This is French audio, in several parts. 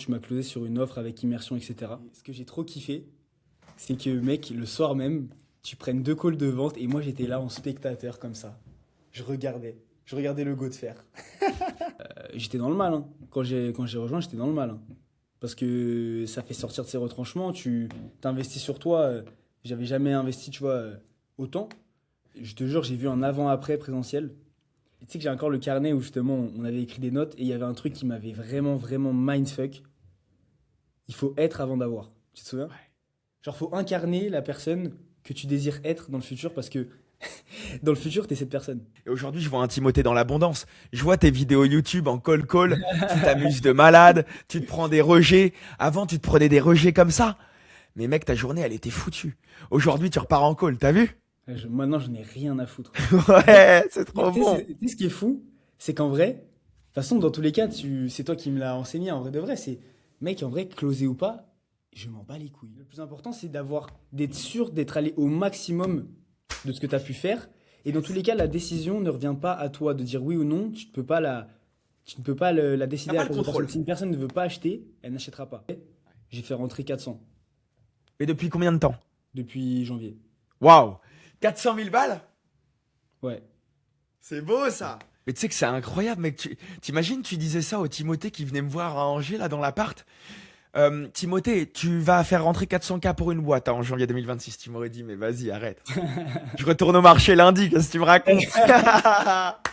tu m'as closé sur une offre avec immersion, etc. Ce que j'ai trop kiffé, c'est que, mec, le soir même, tu prennes 2 calls de vente et moi, j'étais là en spectateur comme ça. Je regardais. Je regardais le go de fer. J'étais dans le mal, hein. Quand j'ai rejoint, j'étais dans le mal, hein. Parce que ça fait sortir de ses retranchements, tu t'investis sur toi. J'avais jamais investi, tu vois, autant. Je te jure, j'ai vu un avant-après présentiel. Et tu sais que j'ai encore le carnet où justement on avait écrit des notes et il y avait un truc qui m'avait vraiment, vraiment mindfuck. Il faut être avant d'avoir. Tu te souviens? Genre, faut incarner la personne que tu désires être dans le futur parce que dans le futur, t'es cette personne. Et aujourd'hui, je vois un Timothée dans l'abondance. Je vois tes vidéos YouTube en call, tu t'amuses de malade, tu te prends des rejets. Avant, tu te prenais des rejets comme ça. Mais mec, ta journée, elle était foutue. Aujourd'hui, tu repars en call, t'as vu? Maintenant, je n'ai rien à foutre. Ouais, c'est Mais trop bon. tu sais ce qui est fou, c'est qu'en vrai, de toute façon, dans tous les cas, c'est toi qui me l'as enseigné en vrai de vrai. C'est, mec, en vrai, closer ou pas, je m'en bats les couilles. Le plus important, c'est d'être sûr d'être allé au maximum de ce que tu as pu faire. Et dans tous les cas, la décision ne revient pas à toi de dire oui ou non. Tu ne peux pas la T'as décider à pas la le place de personne. contrôle. Si une personne ne veut pas acheter, elle n'achètera pas. J'ai fait rentrer 400 Et depuis combien de temps? depuis janvier. Waouh! 400 000 balles? Ouais. C'est beau ça! Mais tu sais que c'est incroyable, mec. T'imagines, tu disais ça au Timothée qui venait me voir à Angers, là, dans l'appart. Timothée, tu vas faire rentrer 400K pour une boîte hein, en janvier 2026. Tu m'aurais dit, mais vas-y, arrête. Je retourne au marché lundi, qu'est-ce que tu me racontes?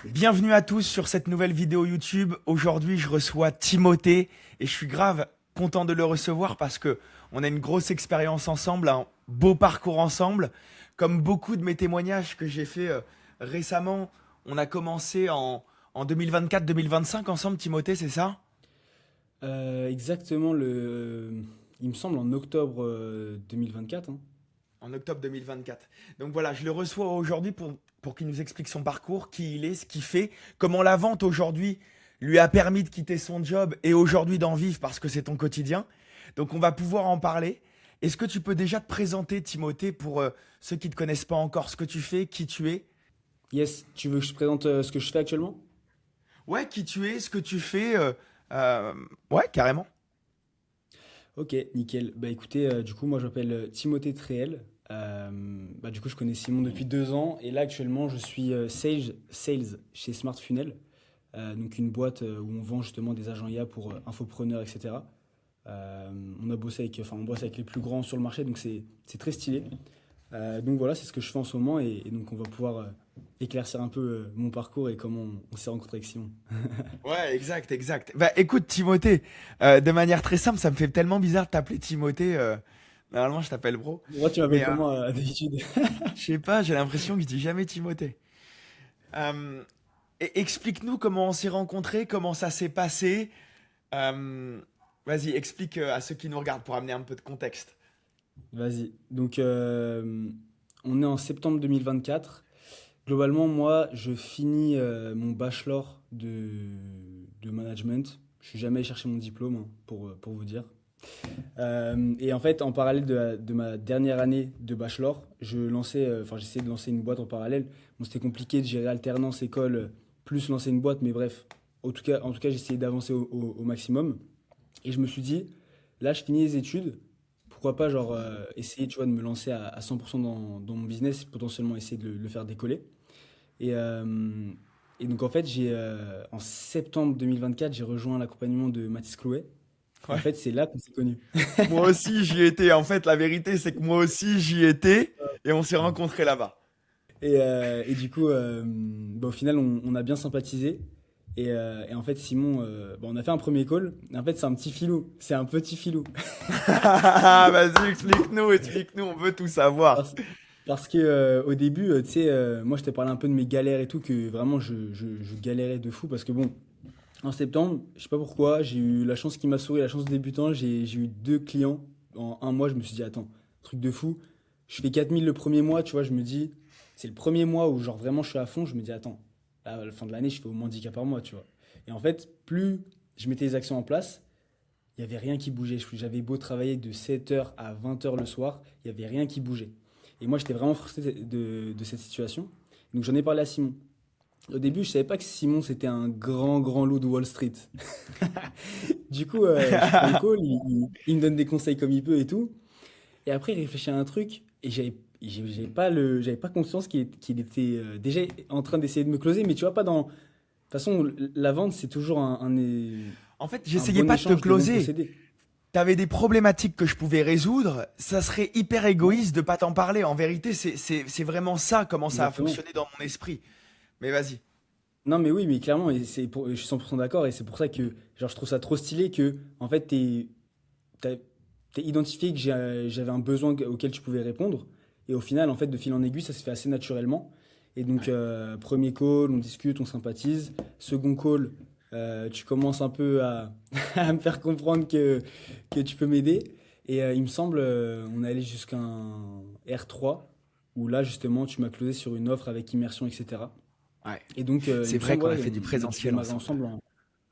Bienvenue à tous sur cette nouvelle vidéo YouTube. Aujourd'hui, je reçois Timothée et je suis grave content de le recevoir parce que on a une grosse expérience ensemble, un beau parcours ensemble. Comme beaucoup de mes témoignages que j'ai fait récemment, on a commencé en 2024-2025 ensemble, Timothée, c'est ça? Exactement il me semble en octobre 2024, hein. En octobre 2024. Donc voilà, je le reçois aujourd'hui pour qu'il nous explique son parcours, qui il est, ce qu'il fait, comment la vente aujourd'hui lui a permis de quitter son job et aujourd'hui d'en vivre parce que c'est ton quotidien. Donc on va pouvoir en parler. Est-ce que tu peux déjà te présenter, Timothée, pour ceux qui ne te connaissent pas encore, ce que tu fais, qui tu es? Yes, tu veux que je te présente ce que je fais actuellement? Ouais, qui tu es, ce que tu fais. Euh, ouais, carrément. Ok, nickel. Bah écoutez, du coup, moi je m'appelle Timothée Tréhel. Bah, du coup, je connais Simon depuis 2 ans et là actuellement, je suis sales chez Smart Funnel, donc une boîte où on vend justement des agents IA pour infopreneurs, etc. On bosse avec les plus grands sur le marché, donc c'est très stylé. Donc voilà, c'est ce que je fais en ce moment et donc on va pouvoir éclaircir un peu mon parcours et comment on s'est rencontré avec Simon. Ouais, exact, exact. Bah écoute, Timothée, de manière très simple, ça me fait tellement bizarre de t'appeler Timothée. Normalement, je t'appelle bro. Moi, tu m'appelles Mais comment d'habitude? je sais pas, j'ai l'impression que je dis jamais Timothée. Euh, Explique-nous comment on s'est rencontrés, comment ça s'est passé. Euh, Vas-y, explique à ceux qui nous regardent pour amener un peu de contexte. Vas-y. Donc, on est en septembre 2024. Globalement, moi, je finis mon bachelor de management. Je suis jamais allé chercher mon diplôme, hein, pour vous dire. Et en fait, en parallèle de ma dernière année de bachelor, j'essayais de lancer une boîte en parallèle. Bon, c'était compliqué de gérer alternance école plus lancer une boîte, mais bref. En tout cas, j'essayais d'avancer au maximum. Et je me suis dit, là, je finis les études. Pourquoi pas, genre, essayer, tu vois, de me lancer à 100% dans mon business, potentiellement essayer de le faire décoller. Et, euh, et donc, en fait, en septembre 2024, j'ai rejoint l'accompagnement de Mathis Chloé. Et en Ouais. fait, c'est là qu'on s'est connus. Moi aussi, j'y étais. En fait, la vérité, c'est que moi aussi, j'y étais et on s'est rencontrés là-bas. Et du coup, bah, au final, on a bien sympathisé. Et en fait, Simon, bah, on a fait un premier call. Et en fait, c'est un petit filou. C'est un petit filou. Vas-y, explique-nous, explique-nous, on veut tout savoir. Parce, parce que au début, tu sais, moi, je t'ai parlé un peu de mes galères et tout, que vraiment, je galérais de fou. Parce que bon, en septembre, je sais pas pourquoi, j'ai eu la chance qui m'a souri, la chance du débutant. J'ai eu 2 clients. En un mois, je me suis dit, attends, truc de fou. Je fais 4 000 le premier mois, tu vois, je me dis, c'est le premier mois où genre vraiment je suis à fond, je me dis, attends, à la fin de l'année, je fais au moins 10K par mois, tu vois. Et en fait, plus je mettais les actions en place, il n'y avait rien qui bougeait. J'avais beau travailler de 7h à 20h le soir, il n'y avait rien qui bougeait. Et moi, j'étais vraiment frustré de cette situation. Donc j'en ai parlé à Simon. Au début, je savais pas que Simon, c'était un grand, grand loup de Wall Street. Du coup, je prends le call, il me donne des conseils comme il peut et tout. Et après, il réfléchit à un truc et j'avais pas conscience qu'il était déjà en train d'essayer de me closer. Mais tu vois, pas dans. De toute façon, la vente, c'est toujours En fait, un j'essayais bon pas de te échange de bons closer. procédés. T'avais des problématiques que je pouvais résoudre, ça serait hyper égoïste de pas t'en parler. En vérité, c'est vraiment ça, comment ça a Exactement. fonctionné dans mon esprit. Mais vas-y. Non, mais oui, mais clairement, je suis 100% d'accord. Et c'est pour ça que genre, je trouve ça trop stylé que, en fait, t'as, t'es identifié que j'avais un besoin auquel tu pouvais répondre. Et au final, en fait, de fil en aiguille, ça se fait assez naturellement. Et donc, Ouais. premier call, on discute, on sympathise. Second call, tu commences un peu à me faire comprendre que tu peux m'aider. Et il me semble, on est allé jusqu'à un R3, où là, justement, tu m'as closé sur une offre avec immersion, etc. Ouais. Et donc, il C'est me vrai semble, qu'on a ouais, fait du on a dû présentiel démarrer ensemble. ensemble en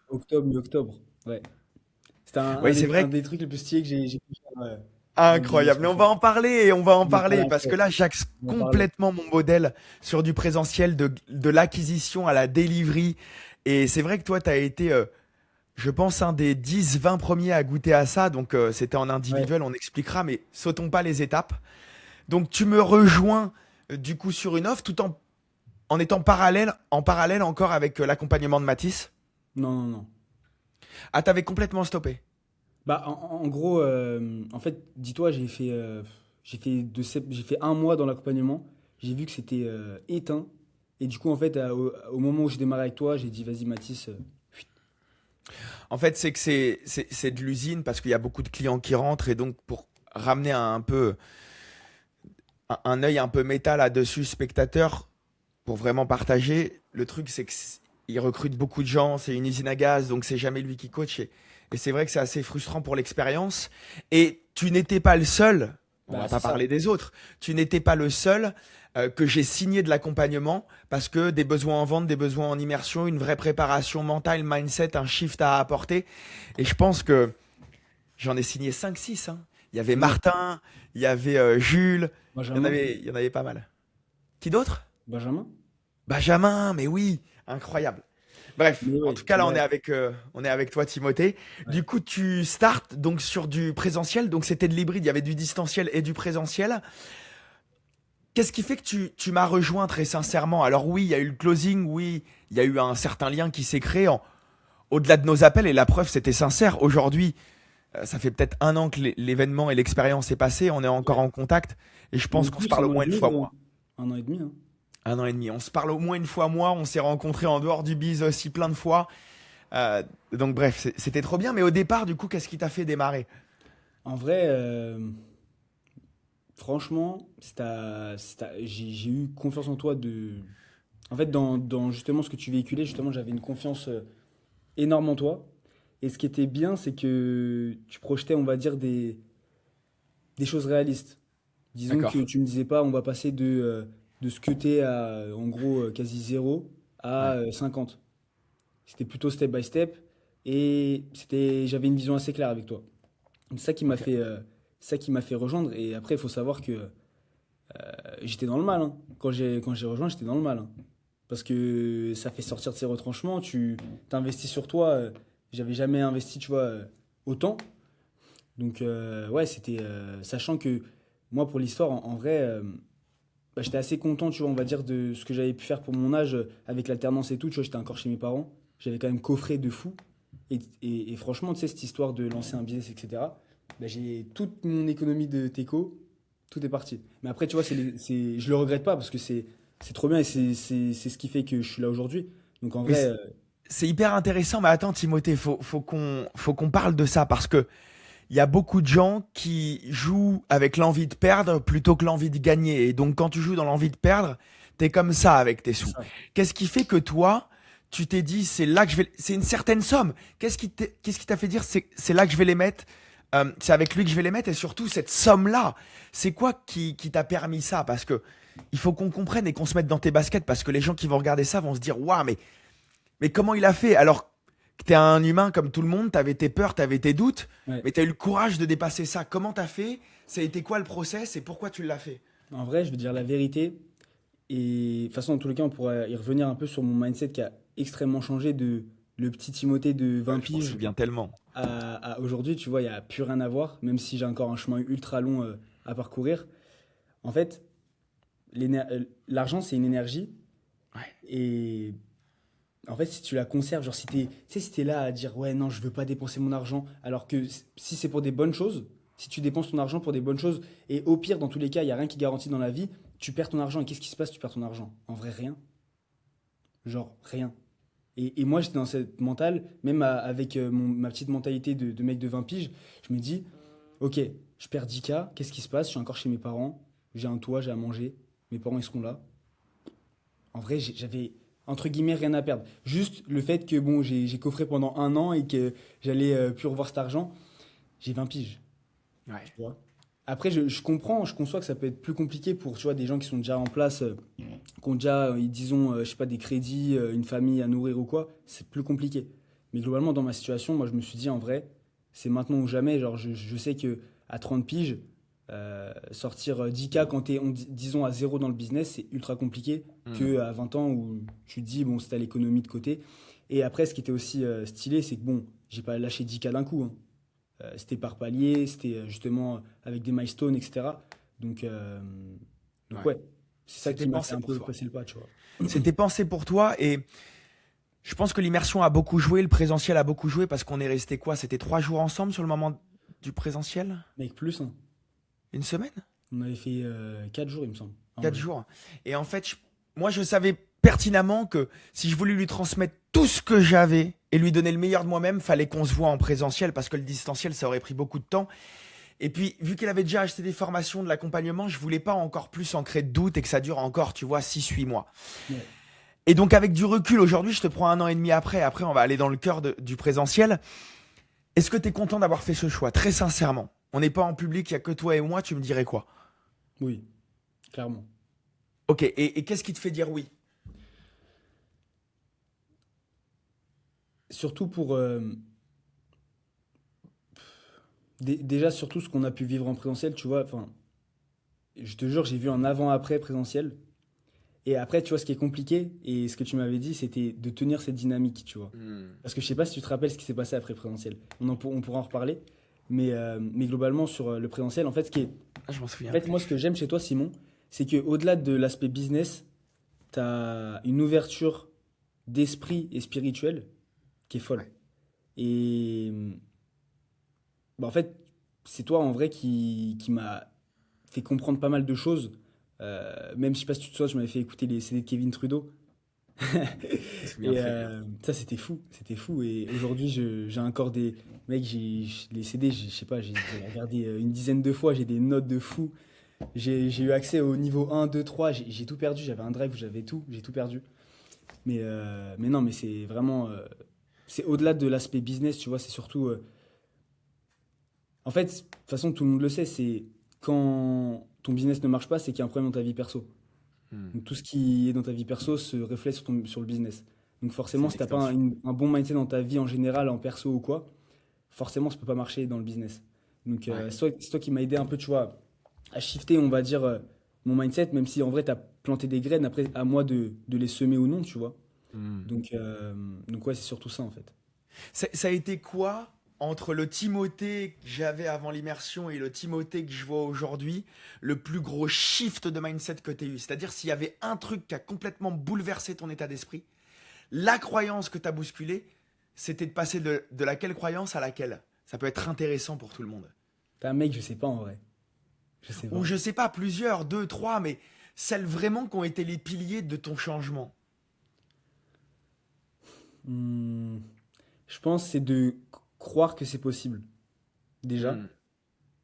octobre, mi-octobre. Ouais. C'était Oui, c'est un vrai. des trucs les plus stylés que j'ai pu faire dans le business, Incroyable. Mais on va franchement. en parler et on va en On en parle parler parce après. que là, j'axe On en parle. complètement mon modèle sur du présentiel, de l'acquisition à la delivery. Et c'est vrai que toi, tu as été, je pense, un des 10, 20 premiers à goûter à ça. Donc, c'était en Ouais. individuel, on expliquera, mais sautons pas les étapes. Donc, tu me rejoins du coup sur une offre tout en étant en parallèle encore avec l'accompagnement de Matisse. Non, non, non. Ah, t'avais complètement stoppé. Bah, en gros, en fait, dis-toi, j'ai fait un mois dans l'accompagnement. J'ai vu que c'était éteint. Et du coup, en fait, au moment où j'ai démarré avec toi, j'ai dit, vas-y, Mathis. Fuit. En fait, c'est que c'est de l'usine parce qu'il y a beaucoup de clients qui rentrent et donc pour ramener un peu un œil un peu méta là-dessus, spectateur, pour vraiment partager, le truc c'est qu'il recrute beaucoup de gens, c'est une usine à gaz, donc c'est jamais lui qui coach et c'est vrai que c'est assez frustrant pour l'expérience. Et tu n'étais pas le seul, on Bah, va c'est pas ça. parler des autres, tu n'étais pas le seul que j'ai signé de l'accompagnement parce que des besoins en vente, des besoins en immersion, une vraie préparation mentale, mindset, un shift à apporter. Et je pense que j'en ai signé 5, 6. Hein. Il y avait Ouais. Martin, il y avait Jules, Benjamin? il y en avait pas mal. Qui d'autre? Benjamin? Benjamin, mais oui, incroyable. Bref, Mais en ouais, tout cas là ouais, on est avec toi Timothée. ouais. Du coup tu startes donc sur du présentiel, donc c'était de l'hybride, il y avait du distanciel et du présentiel. Qu'est-ce qui fait que tu m'as rejoint très sincèrement? Alors oui, il y a eu le closing, oui, il y a eu un certain lien qui s'est créé au-delà de nos appels et la preuve c'était sincère. Aujourd'hui, ça fait peut-être 1 an que l'événement et l'expérience est passé, on est encore Ouais. en contact et je pense Même qu'on se plus, parle un au an et moins une demi, fois gros. moi. 1 an et demi, hein. 1 an et demi. On se parle au moins une fois moi, on s'est rencontrés en dehors du biz aussi plein de fois. Euh, donc bref, c'était trop bien. Mais au départ, du coup, qu'est-ce qui t'a fait démarrer? En vrai, franchement, j'ai eu confiance en toi En fait, dans justement ce que tu véhiculais, justement, j'avais une confiance énorme en toi. Et ce qui était bien, c'est que tu projetais, on va dire, des choses réalistes. Disons D'accord. que tu me disais pas, on va passer de ce que t'es à, en gros, quasi zéro à Ouais. 50. C'était plutôt step by step. Et j'avais une vision assez claire avec toi. C'est ça qui m'a Ok. fait, ça qui m'a fait rejoindre. Et après, il faut savoir que j'étais dans le mal, hein. Quand j'ai rejoint, j'étais dans le mal, hein. Parce que ça fait sortir de ses retranchements. Tu t'investis sur toi. J'avais jamais investi, tu vois, autant. Donc, ouais, sachant que moi, pour l'histoire, en vrai, bah, j'étais assez content, tu vois, on va dire, de ce que j'avais pu faire pour mon âge avec l'alternance et tout. Tu vois, j'étais encore chez mes parents. J'avais quand même coffré de fou. Et franchement, tu sais, cette histoire de lancer un business, etc., bah, j'ai toute mon économie de Teco, tout est parti. Mais après, tu vois, je le regrette pas parce que c'est trop bien et c'est ce qui fait que je suis là aujourd'hui. Donc en Mais vrai, c'est hyper intéressant. Mais attends, Timothée, faut qu'on parle de ça parce que il y a beaucoup de gens qui jouent avec l'envie de perdre plutôt que l'envie de gagner. Et donc, quand tu joues dans l'envie de perdre, t'es comme ça avec tes c'est sous. ça. Qu'est-ce qui fait que toi, tu t'es dit, c'est là que je vais, c'est une certaine somme. Qu'est-ce qui t'a fait dire, c'est là que je vais les mettre, c'est avec lui que je vais les mettre et surtout cette somme-là, c'est quoi qui t'a permis ça? Parce que il faut qu'on comprenne et qu'on se mette dans tes baskets parce que les gens qui vont regarder ça vont se dire, waouh, mais comment il a fait? Alors que t'es un humain comme tout le monde, t'avais tes peurs, t'avais tes doutes, Ouais. mais t'as eu le courage de dépasser ça. Comment t'as fait? Ça a été quoi le process et pourquoi tu l'as fait? En vrai, je veux dire la vérité. Et de toute façon, dans tous les cas, on pourra y revenir un peu sur mon mindset qui a extrêmement changé de le petit Timothée de Ouais, 20 je m'en piges souviens tellement. à aujourd'hui. Tu vois, il n'y a plus rien à voir, même si j'ai encore un chemin ultra long à parcourir. En fait, l'argent, c'est une énergie. Ouais. Et en fait, si tu la conserves, genre tu sais, si t'es là à dire ouais, non, je veux pas dépenser mon argent, alors que si c'est pour des bonnes choses, si tu dépenses ton argent pour des bonnes choses, et au pire, dans tous les cas, il y a rien qui garantit dans la vie, tu perds ton argent. Et qu'est-ce qui se passe? Tu perds ton argent. En vrai, rien. Genre, rien. Et moi, j'étais dans cette mentale, même avec ma petite mentalité de mec de 20 piges, je me dis, ok, je perds 10K, qu'est-ce qui se passe? Je suis encore chez mes parents, j'ai un toit, j'ai à manger, mes parents, ils seront là. En vrai, j'avais entre guillemets rien à perdre. Juste le fait que bon, j'ai coffré pendant un an et que j'allais plus revoir cet argent, j'ai 20 piges, tu Ouais. vois. Après, je comprends, je conçois que ça peut être plus compliqué pour tu vois, des gens qui sont déjà en place, qui ont déjà, disons, je sais pas, des crédits, une famille à nourrir ou quoi. C'est plus compliqué. Mais globalement, dans ma situation, moi, je me suis dit en vrai, c'est maintenant ou jamais. Genre, je sais que à 30 piges, sortir 10K quand t'es, disons, à zéro dans le business, c'est ultra compliqué Hmm. que à 20 ans où tu te dis, bon, c'est à l'économie de côté. Et après, ce qui était aussi stylé, c'est que bon, j'ai pas lâché 10K d'un coup, hein. C'était par palier, c'était justement avec des milestones, etc. Donc, euh, donc Ouais. ouais, c'est ça C'était qui m'a fait pensé un pour peu toi. passer le pas, tu vois. C'était pensé pour toi et je pense que l'immersion a beaucoup joué, le présentiel a beaucoup joué parce qu'on est resté quoi? C'était 3 jours ensemble sur le moment du présentiel? Mec, plus, hein. Une semaine? On avait fait 4 jours, il me semble, en Quatre vrai. jours. Et en fait, moi, je savais pertinemment que si je voulais lui transmettre tout ce que j'avais et lui donner le meilleur de moi-même, fallait qu'on se voit en présentiel parce que le distanciel, ça aurait pris beaucoup de temps. Et puis, vu qu'elle avait déjà acheté des formations, de l'accompagnement, je voulais pas encore plus ancrer de doute et que ça dure encore, tu vois, 6, 8 mois. Ouais. Et donc, avec du recul, aujourd'hui, je te prends 1 an et demi après, on va aller dans le cœur du présentiel. Est-ce que tu es content d'avoir fait ce choix? Très sincèrement. On n'est pas en public, il n'y a que toi et moi, tu me dirais quoi? Oui, clairement. Ok, et qu'est-ce qui te fait dire oui? Surtout pour... déjà, surtout ce qu'on a pu vivre en présentiel, tu vois. Enfin, je te jure, j'ai vu un avant-après présentiel. Et après, tu vois, ce qui est compliqué, et ce que tu m'avais dit, c'était de tenir cette dynamique, tu vois. Hmm. Parce que je sais pas si tu te rappelles ce qui s'est passé après présentiel. On pourra en reparler. Mais globalement, sur le présentiel, en fait, Ah, je m'en en souviens fait, moi, ce plus. que j'aime chez toi, Simon, c'est que au-delà de l'aspect business, tu as une ouverture d'esprit et spirituel qui est folle. Ouais. Et bah, en fait, c'est toi, en vrai, qui m'a fait comprendre pas mal de choses. Même, je sais pas si tu te souviens, je m'avais fait écouter les CD de Kevin Trudeau. Je me souviens Et très bien. ça, c'était fou, c'était fou. Et aujourd'hui, j'ai encore des. Mec, les CD, je sais pas, j'ai regardé une dizaine de fois, j'ai des notes de fou. J'ai eu accès au niveau 1, 2, 3, j'ai tout perdu. J'avais un drive où j'avais tout, j'ai tout perdu. Mais non, mais c'est vraiment. C'est au-delà de l'aspect business, tu vois, c'est surtout. En fait, de toute façon, tout le monde le sait, c'est quand ton business ne marche pas, c'est qu'il y a un problème dans ta vie perso. Hmm. Donc tout ce qui est dans ta vie perso se reflète sur le business. Donc C'est forcément, une si t'as pas extension. un bon mindset dans ta vie en général, en perso ou quoi, forcément, ça peut pas marcher dans le business. Donc Ouais. c'est toi qui m'a aidé un peu, tu vois, à shifter, on va dire, mon mindset, même si en vrai, t'as planté des graines, après, à moi de les semer ou non, tu vois. Hmm. Donc, euh, donc ouais, c'est surtout ça, en fait. Ça a été quoi entre le Timothée que j'avais avant l'immersion et le Timothée que je vois aujourd'hui, le plus gros shift de mindset que tu as eu? C'est-à-dire s'il y avait un truc qui a complètement bouleversé ton état d'esprit, la croyance que tu as bousculée, c'était de passer de laquelle croyance à laquelle? Ça peut être intéressant pour tout le monde. T'es un mec, je sais pas, en vrai. Je sais Ou pas. je sais pas, plusieurs, deux, trois, mais celles vraiment qui ont été les piliers de ton changement. Hmm, je pense que c'est de croire que c'est possible, déjà. Hmm.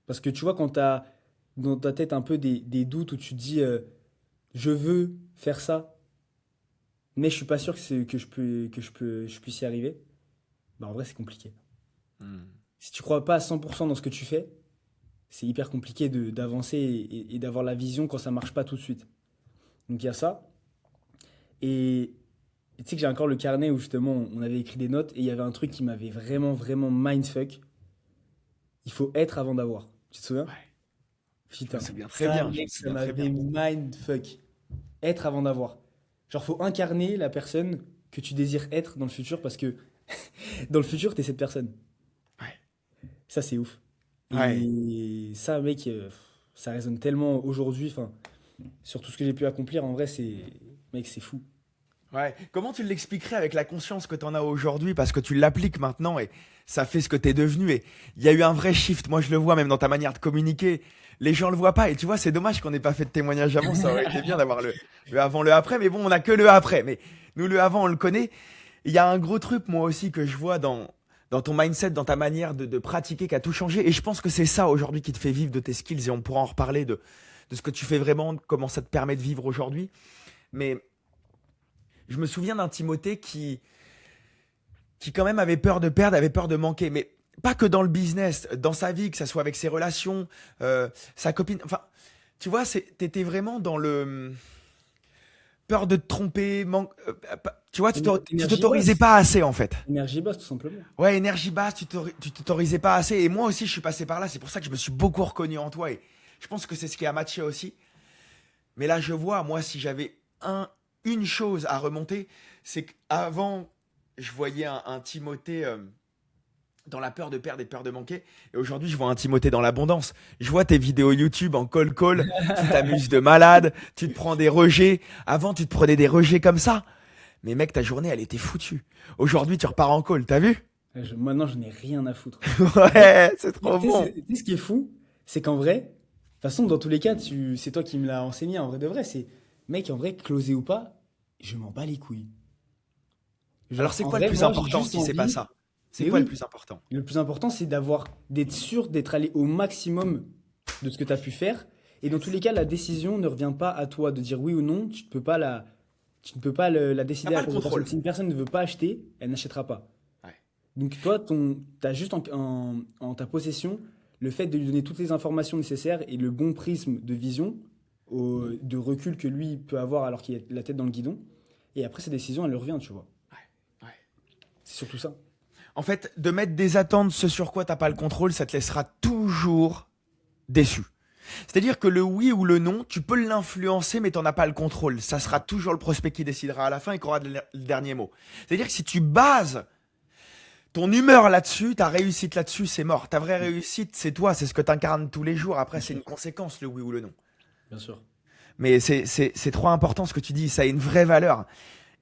Parce que tu vois, quand tu as dans ta tête un peu des doutes où tu te dis je veux faire ça, mais je suis pas sûr que je puisse y arriver, bah en vrai, c'est compliqué. Hmm. Si tu crois pas à 100% dans ce que tu fais, c'est hyper compliqué d'avancer et d'avoir la vision quand ça marche pas tout de suite. Donc il y a ça. Et tu sais que j'ai encore le carnet où justement on avait écrit des notes et il y avait un truc qui m'avait vraiment, vraiment mindfuck. Il faut être avant d'avoir. Tu te souviens? Ouais, je me Putain, souviens très ça, bien, je me mec, ça souviens très m'avait bien. mindfuck. être avant d'avoir. Genre, faut incarner la personne que tu désires être dans le futur parce que dans le futur, t'es cette personne. Ouais. Ça, c'est ouf. Ouais. Et ça, mec, ça résonne tellement aujourd'hui, enfin, sur tout ce que j'ai pu accomplir, en vrai, mec, c'est fou. Ouais. Comment tu l'expliquerais avec la conscience que tu en as aujourd'hui parce que tu l'appliques maintenant et ça fait ce que tu es devenu et il y a eu un vrai shift. Moi, je le vois même dans ta manière de communiquer. Les gens le voient pas et tu vois, c'est dommage qu'on n'ait pas fait de témoignage avant. Ça aurait été bien d'avoir le avant, le après. Mais bon, on a que le après. Mais nous, le avant, on le connaît. Il y a un gros truc, moi aussi, que je vois dans ton mindset, dans ta manière de pratiquer qui a tout changé. Et je pense que c'est ça aujourd'hui qui te fait vivre de tes skills et on pourra en reparler de ce que tu fais vraiment, de comment ça te permet de vivre aujourd'hui. Mais je me souviens d'un Timothée qui quand même avait peur de perdre, avait peur de manquer. Mais pas que dans le business, dans sa vie, que ça soit avec ses relations, sa copine. Enfin, tu vois, t'étais vraiment dans le peur de te tromper, tu vois, tu Énergie t'autorisais basse. pas assez en fait. Énergie basse, tout simplement. Ouais, énergie basse, tu t'autorisais pas assez. Et moi aussi, je suis passé par là. C'est pour ça que je me suis beaucoup reconnu en toi. Et je pense que c'est ce qui a matché aussi. Mais là, je vois, moi, si j'avais une chose à remonter, c'est qu'avant, je voyais un Timothée dans la peur de perdre et de peur de manquer. Et aujourd'hui, je vois un Timothée dans l'abondance. Je vois tes vidéos YouTube en call, tu t'amuses de malade, tu te prends des rejets. Avant, tu te prenais des rejets comme ça. Mais mec, ta journée, elle était foutue. Aujourd'hui, tu repars en call, t'as vu? Maintenant, je n'ai rien à foutre. En fait, Ouais, c'est trop bon. tu sais ce qui est fou, c'est qu'en vrai, de toute façon, dans tous les cas, c'est toi qui me l'as enseigné en vrai de vrai. Mec, en vrai, closer ou pas, je m'en bats les couilles. Alors, Genre, c'est en quoi le vrai, plus moi, j'ai important juste si c'est pas envie. ça? C'est Mais quoi le oui, plus important? le plus important, c'est d'être sûr d'être allé au maximum de ce que tu as pu faire. Et dans tous Yes. les cas, la décision ne revient pas à toi de dire oui ou non. Tu ne peux pas la T'as décider à pas la le place de personne. contrôle. Si une personne ne veut pas acheter, elle n'achètera pas. Ouais. Donc toi, t'as juste en ta possession le fait de lui donner toutes les informations nécessaires et le bon prisme de vision, de recul que lui peut avoir alors qu'il a la tête dans le guidon. Et après, sa décision, elle lui revient, tu vois. Ouais. Ouais. C'est surtout ça. En fait, de mettre des attentes, ce sur quoi t'as pas le contrôle, ça te laissera toujours déçu. C'est-à-dire que le oui ou le non, tu peux l'influencer, mais t'en as pas le contrôle. Ça sera toujours le prospect qui décidera à la fin et qui aura le dernier mot. C'est-à-dire que si tu bases ton humeur là-dessus, ta réussite là-dessus, c'est mort. Ta vraie réussite, c'est toi, c'est ce que tu incarnes tous les jours. Après, Bien c'est sûr. une conséquence, le oui ou le non. Bien sûr. Mais c'est trop important ce que tu dis, ça a une vraie valeur.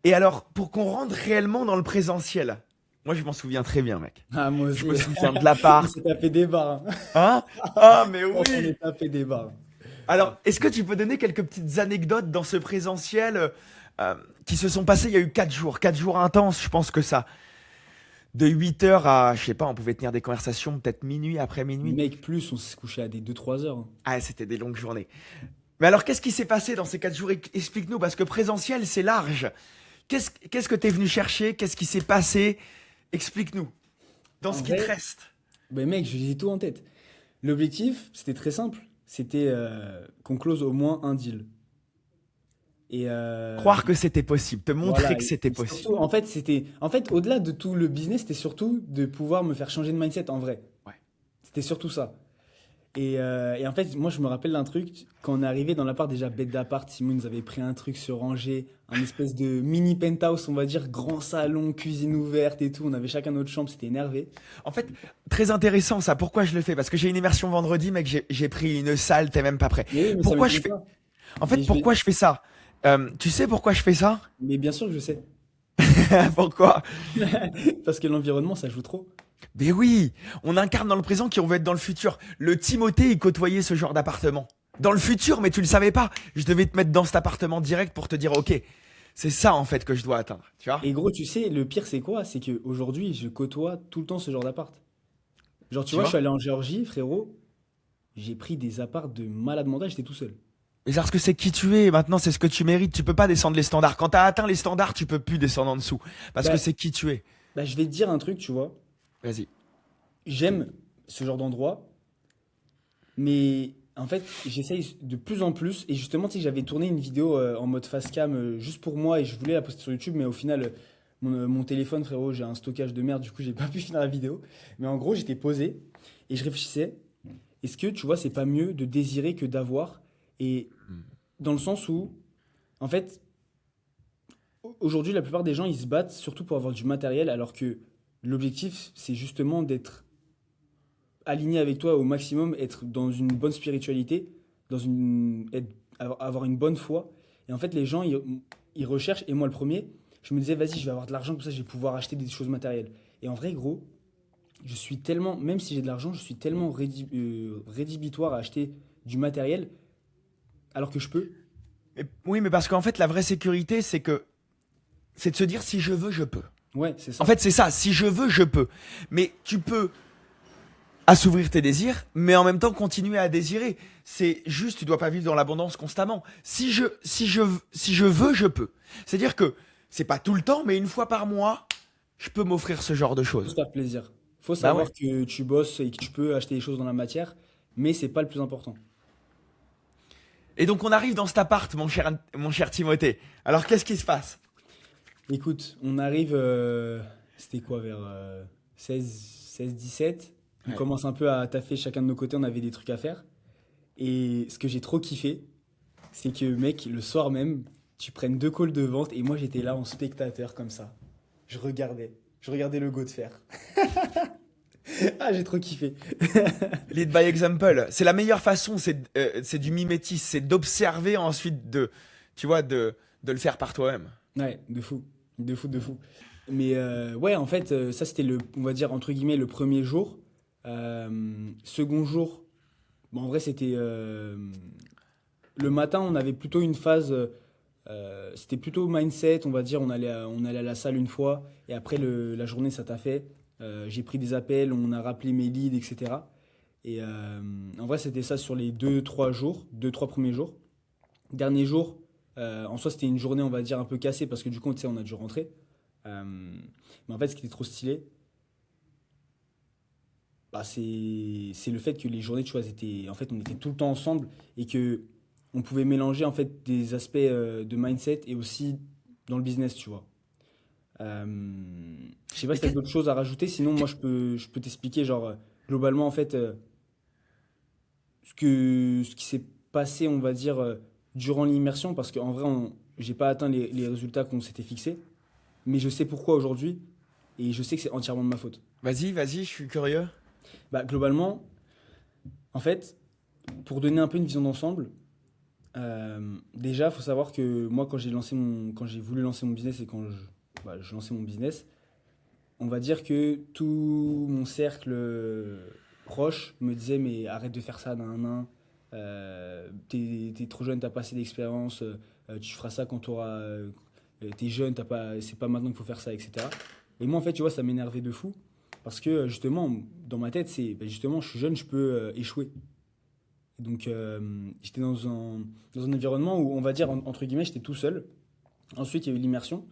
Et alors, pour qu'on rentre réellement dans le présentiel, moi je m'en souviens très bien, mec. Ah, moi Je aussi. me souviens de On l'appart. s'est tapé des barres, hein. Hein? Ah, mais On s'en oui! est tapé des barres. Alors, est-ce que tu peux donner quelques petites anecdotes dans ce présentiel qui se sont passés il y a eu 4 jours intenses, je pense que ça. De 8 heures à, je sais pas, on pouvait tenir des conversations peut-être minuit après minuit. Mec, plus, on s'est couché à des 2 3 heures, hein. Ah, c'était des longues journées. Mais alors, qu'est-ce qui s'est passé dans ces 4 jours? Explique-nous, parce que présentiel, c'est large. Qu'est-ce que t'es venu chercher? Qu'est-ce qui s'est passé? Explique-nous. Dans En ce qui te vrai, reste. ben mec, j'ai tout en tête. L'objectif, c'était très simple. C'était qu'on close au moins un deal. Et Croire que c'était possible, te montrer voilà. que c'était Et possible. surtout, en fait, au-delà de tout le business, c'était surtout de pouvoir me faire changer de mindset en vrai. Ouais. C'était surtout ça. Et en fait, moi, je me rappelle d'un truc. Quand on est arrivé dans l'appart, déjà bête d'appart, Simon nous avait pris un truc sur Angers, un espèce de mini penthouse, on va dire, grand salon, cuisine ouverte et tout. On avait chacun notre chambre, c'était énervé. En fait, très intéressant ça. Pourquoi je le fais? Parce que j'ai une immersion vendredi, mec, j'ai pris une salle, t'es même pas prêt. Mais oui, mais ça Pourquoi je m'étonne fais... pas. En Mais fait, pourquoi je fais ça? Tu sais pourquoi je fais ça? mais bien sûr que je sais. Pourquoi? Parce que l'environnement, ça joue trop. Mais oui, on incarne dans le présent qui on veut être dans le futur. Le Timothée, il côtoyait ce genre d'appartement. Dans le futur, mais tu le savais pas. Je devais te mettre dans cet appartement direct pour te dire, ok, c'est ça en fait que je dois atteindre. Tu vois? Et gros, tu sais, le pire, c'est quoi? C'est qu'aujourd'hui, je côtoie tout le temps ce genre d'appart. Genre, tu Tu vois, je vois? suis allé en Géorgie, frérot. J'ai pris des apparts de malade mental, j'étais tout seul. Mais parce que c'est qui tu es, maintenant c'est ce que tu mérites. Tu peux pas descendre les standards. Quand t'as atteint les standards, tu peux plus descendre en dessous. Parce que Bah, c'est qui tu es. je vais te dire un truc, tu vois. Vas-y. J'aime ce genre d'endroit, mais en fait, j'essaye de plus en plus. Et justement, tu sais, j'avais tourné une vidéo en mode face cam juste pour moi et je voulais la poster sur YouTube, mais au final, mon téléphone, frérot, j'ai un stockage de merde, du coup, j'ai pas pu finir la vidéo. Mais en gros, j'étais posé et je réfléchissais. Est-ce que, tu vois, c'est pas mieux de désirer que d'avoir? Et dans le sens où, En fait, aujourd'hui, la plupart des gens, ils se battent surtout pour avoir du matériel, alors que l'objectif, c'est justement d'être aligné avec toi au maximum, être dans une bonne spiritualité, avoir une bonne foi. Et en fait, les gens, ils recherchent, et moi le premier, je me disais, vas-y, je vais avoir de l'argent, comme ça, je vais pouvoir acheter des choses matérielles. Et en vrai, gros, je suis tellement, même si j'ai de l'argent, je suis tellement rédhibitoire à acheter du matériel, alors que je peux. Oui, mais parce qu'en fait, la vraie sécurité, c'est de se dire si je veux, je peux. Ouais, c'est En ça. fait, c'est ça. Si je veux, je peux. Mais tu peux assouvir tes désirs, mais en même temps continuer à désirer. C'est juste, tu dois pas vivre dans l'abondance constamment. Si je veux, je peux. C'est-à-dire que c'est pas tout le temps, mais une fois par mois, je peux m'offrir ce genre de Faut se choses. faire plaisir. Faut Bah savoir ouais. que tu bosses et que tu peux acheter des choses dans la matière, mais c'est pas le plus important. Et donc on arrive dans cet appart, mon cher Timothée. Alors qu'est-ce qui se passe? Écoute, on arrive, c'était quoi, vers 16, 17. On Ouais. commence un peu à taffer chacun de nos côtés, on avait des trucs à faire. Et ce que j'ai trop kiffé, c'est que, mec, le soir même, tu prennes 2 calls de vente et moi j'étais là en spectateur comme ça. Je regardais. Je regardais le go de fer. Ah, j'ai trop kiffé. Lead by example. C'est la meilleure façon, c'est du mimétisme, c'est d'observer ensuite tu vois, de le faire par toi-même. Ouais, de fou. De fou, de fou. Mais ouais, en fait, ça c'était on va dire, entre guillemets, le premier jour. Second jour, bon, en vrai, c'était le matin, on avait plutôt une phase. C'était plutôt mindset, on va dire. On allait à la salle une fois, et après la journée, ça t'a fait. J'ai pris des appels, on a rappelé mes leads, etc. Et en vrai, c'était ça sur les 2, 3 jours, 2, 3 premiers jours. Dernier jour, en soi, c'était une journée, on va dire, un peu cassée parce que du coup, tu sais, on a dû rentrer. Mais en fait, ce qui était trop stylé, bah, c'est le fait que les journées, tu vois, en fait, on était tout le temps ensemble et que on pouvait mélanger en fait des aspects de mindset et aussi dans le business, tu vois. Je sais pas Mais si tu as d'autres choses à rajouter, sinon moi je peux t'expliquer genre globalement en fait ce qui s'est passé, on va dire, durant l'immersion, parce qu'en vrai, j'ai pas atteint les résultats qu'on s'était fixés, mais je sais pourquoi aujourd'hui, et je sais que c'est entièrement de ma faute. Vas-y, vas-y, je suis curieux. Bah, globalement, en fait, pour donner un peu une vision d'ensemble, déjà, il faut savoir que moi, quand j'ai voulu lancer mon business et je lançais mon business, on va dire que tout mon cercle proche me disait mais arrête de faire ça d'un. T'es trop jeune, t'as pas assez d'expérience, tu feras ça quand t'es jeune, c'est pas maintenant qu'il faut faire ça, etc. Et moi en fait tu vois ça m'énervait de fou parce que justement dans ma tête c'est bah, justement je suis jeune, je peux échouer. Donc j'étais dans un environnement où on va dire entre guillemets j'étais tout seul. Ensuite il y a eu l'immersion.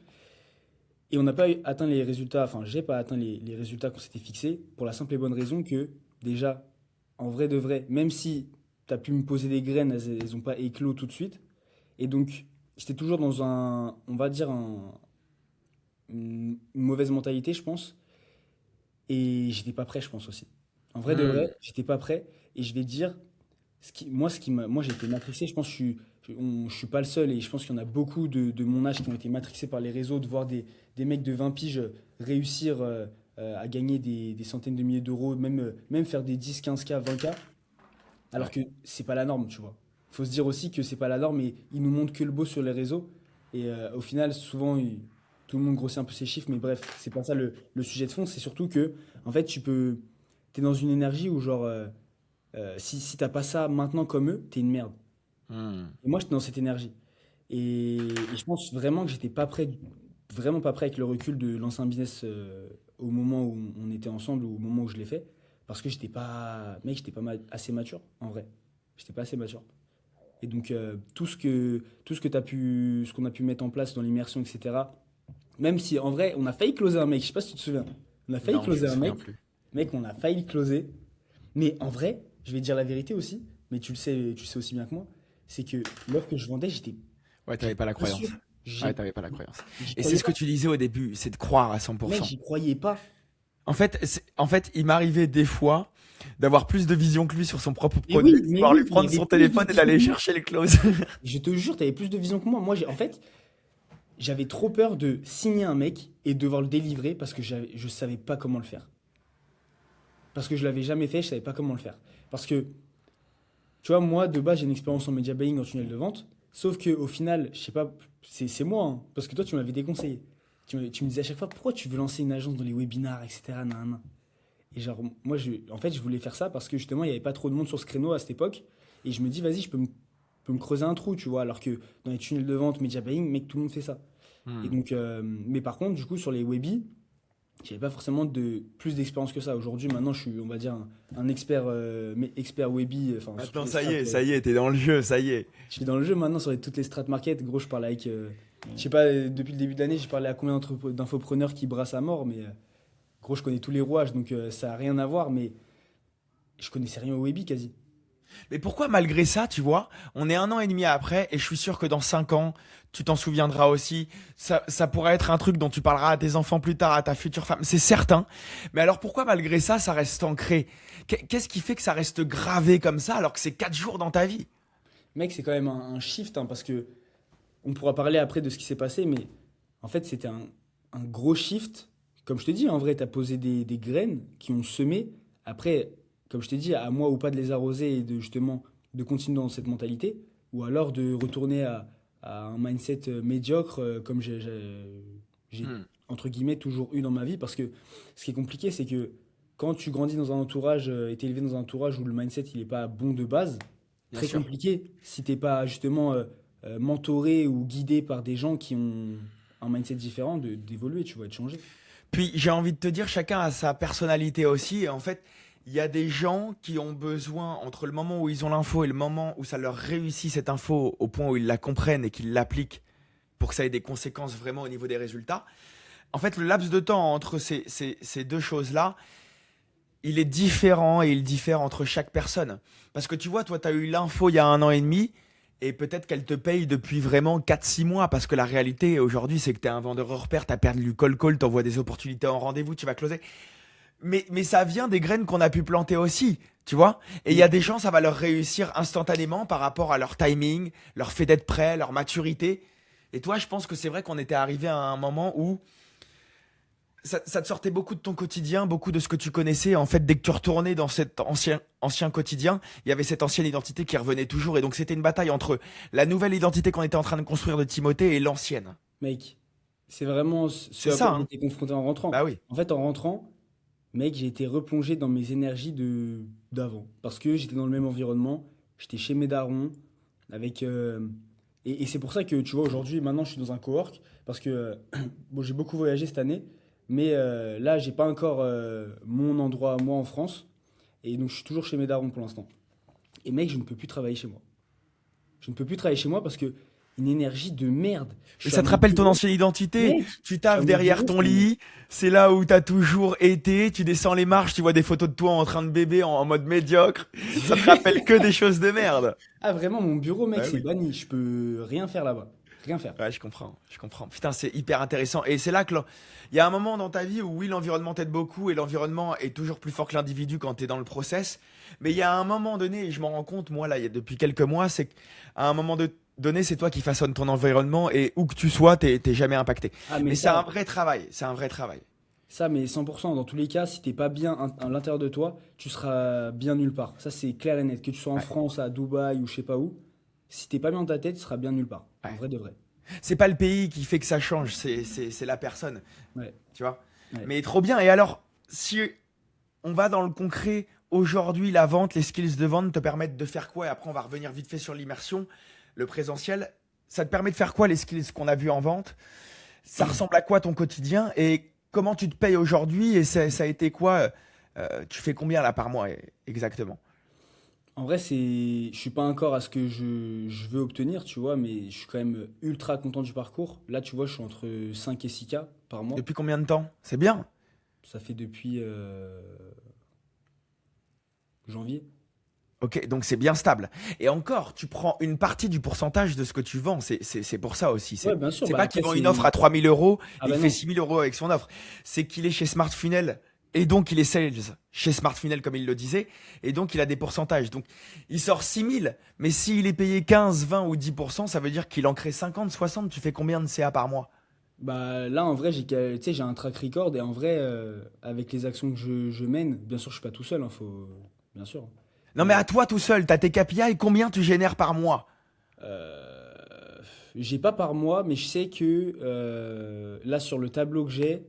Et on n'a pas atteint les résultats, enfin, j'ai pas atteint les résultats qu'on s'était fixés pour la simple et bonne raison que, déjà, en vrai de vrai, même si tu as pu me poser des graines, elles ont pas éclos tout de suite. Et donc, j'étais toujours dans on va dire, une mauvaise mentalité, je pense. Et j'étais pas prêt, je pense aussi. En vrai de Hmm. vrai, j'étais pas prêt. Et je vais te dire, moi, j'ai été matrixé. Je pense que je suis pas le seul. Et je pense qu'il y en a beaucoup de mon âge qui ont été matrixés par les réseaux, de voir des mecs de 20 piges réussir à gagner des centaines de milliers d'euros, même faire des 10, 15K, 20K. Alors Ouais. que c'est pas la norme, tu vois. Il faut se dire aussi que c'est pas la norme et ils nous montrent que le beau sur les réseaux. Et au final, souvent, tout le monde grossit un peu ses chiffres, mais bref, c'est pas ça le sujet de fond. C'est surtout que, en fait, t'es dans une énergie où, genre, si t'as pas ça maintenant comme eux, t'es une merde. Hmm. Et moi, j'étais dans cette énergie. Et je pense vraiment que j'étais pas prêt, vraiment pas prêt avec le recul de lancer un business au moment où on était ensemble ou au moment où je l'ai fait. Parce que j'étais pas assez mature, en vrai. J'étais pas assez mature. Et donc, tout ce que ce qu'on a pu mettre en place dans l'immersion, etc. Même si, en vrai, on a failli closer un mec. Je sais pas si tu te souviens. On a failli Non, je closer me un souviens mec. plus. Mec, on a failli le closer. Mais en vrai, je vais te dire la vérité aussi. Mais tu le sais aussi bien que moi. C'est que l'heure que je vendais, Ouais, t'avais j'étais pas la pas sûr. croyance. Ouais, t'avais pas la croyance. J'y Et c'est croyais ce que pas. tu disais au début, c'est de croire à Mec, 100%. j'y croyais pas. En fait, il m'arrivait des fois d'avoir plus de vision que lui sur son propre Mais produit, oui, de mais pouvoir lui oui, il y prendre avait son plus de téléphone et vision d'aller que moi. chercher les clauses. Je te jure, tu avais plus de vision que moi. Moi, en fait, j'avais trop peur de signer un mec et devoir le délivrer parce que je savais pas comment le faire. Parce que je l'avais jamais fait, je savais pas comment le faire. Parce que, tu vois, moi, de base, j'ai une expérience en media buying en tunnel de vente. Sauf que au final, je sais pas, c'est moi, hein, parce que toi, tu m'avais déconseillé. Tu me disais à chaque fois, pourquoi tu veux lancer une agence dans les webinars, etc. nan, nan. Et genre, moi, en fait, je voulais faire ça parce que justement, il n'y avait pas trop de monde sur ce créneau à cette époque. Et je me dis, vas-y, peux me creuser un trou, tu vois. Alors que dans les tunnels de vente, media buying, mec, tout le monde fait ça. Et Hmm. donc, mais par contre, du coup, sur les webis, j'avais pas forcément plus d'expérience que ça. Aujourd'hui, maintenant, je suis, on va dire, un expert, mais expert Webi, enfin, sur toutes Maintenant, les strates. ça y est, t'es dans le jeu, ça y est. Je suis dans le jeu maintenant sur toutes les strat market. Gros, je parle avec, je sais pas, depuis le début de l'année, j'ai parlé à combien d'infopreneurs qui brassent à mort, mais gros, je connais tous les rouages, donc ça a rien à voir, mais je connaissais rien au Webi quasi. Mais pourquoi malgré ça, tu vois, on est 1 an et demi après et je suis sûr que dans 5 ans, tu t'en souviendras aussi. Ça pourrait être un truc dont tu parleras à tes enfants plus tard, à ta future femme, c'est certain. Mais alors pourquoi malgré ça, ça reste ancré? Qu'est-ce qui fait que ça reste gravé comme ça alors que c'est 4 jours dans ta vie? Mec, c'est quand même un shift, hein, parce que on pourra parler après de ce qui s'est passé, mais en fait, c'était un gros shift. Comme je te dis, en vrai, tu as posé des graines qui ont semé. Après, comme je t'ai dit, à moi ou pas de les arroser et de justement de continuer dans cette mentalité, ou alors de retourner à un mindset médiocre comme j'ai, Hmm, entre guillemets, toujours eu dans ma vie. Parce que ce qui est compliqué, c'est que quand tu grandis dans un entourage et t'es élevé dans un entourage où le mindset il est pas bon de base, bien très sûr. compliqué si t'es pas justement mentoré ou guidé par des gens qui ont un mindset différent d'évoluer, tu vois, et de changer. Puis j'ai envie de te dire, chacun a sa personnalité aussi. Et en fait, il y a des gens qui ont besoin, entre le moment où ils ont l'info et le moment où ça leur réussit cette info au point où ils la comprennent et qu'ils l'appliquent pour que ça ait des conséquences vraiment au niveau des résultats. En fait, le laps de temps entre ces deux choses-là, il est différent et il diffère entre chaque personne. Parce que tu vois, toi, tu as eu l'info il y a 1 an et demi et peut-être qu'elle te paye depuis vraiment 4 6 mois parce que la réalité aujourd'hui, c'est que tu es un vendeur hors pair, tu as perdu du call, tu envoies des opportunités en rendez-vous, tu vas closer. Mais ça vient des graines qu'on a pu planter aussi, tu vois. Et il y a des gens, ça va leur réussir instantanément par rapport à leur timing, leur fait d'être prêt, leur maturité. Et toi, je pense que c'est vrai qu'on était arrivé à un moment où ça te sortait beaucoup de ton quotidien, beaucoup de ce que tu connaissais. En fait, dès que tu retournais dans cet ancien quotidien, il y avait cette ancienne identité qui revenait toujours. Et donc, c'était une bataille entre la nouvelle identité qu'on était en train de construire de Timothée et l'ancienne. Mec, c'est vraiment ce C'est à quoi ça, j'ai hein? été confronté en rentrant. Bah oui. En fait, en rentrant, mec, j'ai été replongé dans mes énergies d'avant. Parce que j'étais dans le même environnement, j'étais chez mes darons, avec... et c'est pour ça que, tu vois, aujourd'hui, maintenant, je suis dans un cowork, parce que, bon, j'ai beaucoup voyagé cette année, mais là, j'ai pas encore mon endroit à moi en France, et donc je suis toujours chez mes darons pour l'instant. Et mec, je ne peux plus travailler chez moi. Je ne peux plus travailler chez moi parce que une énergie de merde. Je Mais suis à ça te mon rappelle ton bureau, ancienne identité. mec, Tu je suis à taffes mon derrière bureau, ton lit. C'est là où t'as toujours été. Tu descends les marches, tu vois des photos de toi en train de bébé en mode médiocre. Ça te rappelle que des choses de merde. Ah, vraiment, mon bureau, mec, Bah c'est oui. banni. Je peux rien faire là-bas. Rien faire. Ouais, je comprends, je comprends. Putain, c'est hyper intéressant. Et c'est là que il y a un moment dans ta vie où oui, l'environnement t'aide beaucoup et l'environnement est toujours plus fort que l'individu quand t'es dans le process. Mais il y a un moment donné, et je m'en rends compte, moi, là, depuis quelques mois, c'est qu'à un moment donné, c'est toi qui façonnes ton environnement et où que tu sois, t'es jamais impacté. Ah, mais Mais c'est un ça, vrai travail, c'est un vrai travail. mais 100%. Dans tous les cas, si t'es pas bien à l'intérieur de toi, tu seras bien nulle part. Ça, c'est clair et net. Que tu sois en Ouais, France, à Dubaï ou je sais pas où, si t'es pas bien dans ta tête, tu seras bien nulle part. En ouais. vrai de vrai. C'est pas le pays qui fait que ça change, c'est la personne, Ouais, tu vois. ouais. Mais trop bien. Et alors, si on va dans le concret, aujourd'hui, la vente, les skills de vente te permettent de faire quoi? Et après, on va revenir vite fait sur l'immersion, le présentiel. Ça te permet de faire quoi, les skills qu'on a vus en vente? Ça ressemble à quoi ton quotidien? Et comment tu te payes aujourd'hui? Et ça a été quoi? Tu fais combien là par mois exactement? En vrai, je suis pas encore à ce que je veux obtenir, tu vois, mais je suis quand même ultra content du parcours. Là, tu vois, je suis entre 5 et 6K par mois. Depuis combien de temps? C'est bien. Ça fait depuis janvier. Ok, donc c'est bien stable. Et encore, tu prends une partie du pourcentage de ce que tu vends. C'est pour ça aussi. Ouais, C'est bien sûr. c'est Bah pas qu'il après, vend c'est. une offre à 3 000 € Ah et il bah fait non. 6 000 € avec son offre. C'est qu'il est chez Smart Funnel Et donc, il est sales chez Smart Funnel, comme il le disait. Et donc, il a des pourcentages. Donc, il sort 6 000. Mais s'il est payé 15, 20 ou 10%, ça veut dire qu'il en crée 50, 60. Tu fais combien de CA par mois? Bah là, en vrai, tu sais, j'ai un track record et en vrai, avec les actions que je mène, bien sûr, je suis pas tout seul, hein, bien sûr. Non, mais Mais à toi tout seul, t'as tes KPI. Combien tu génères par mois? euh, j'ai pas par mois, mais je sais que là, sur le tableau que j'ai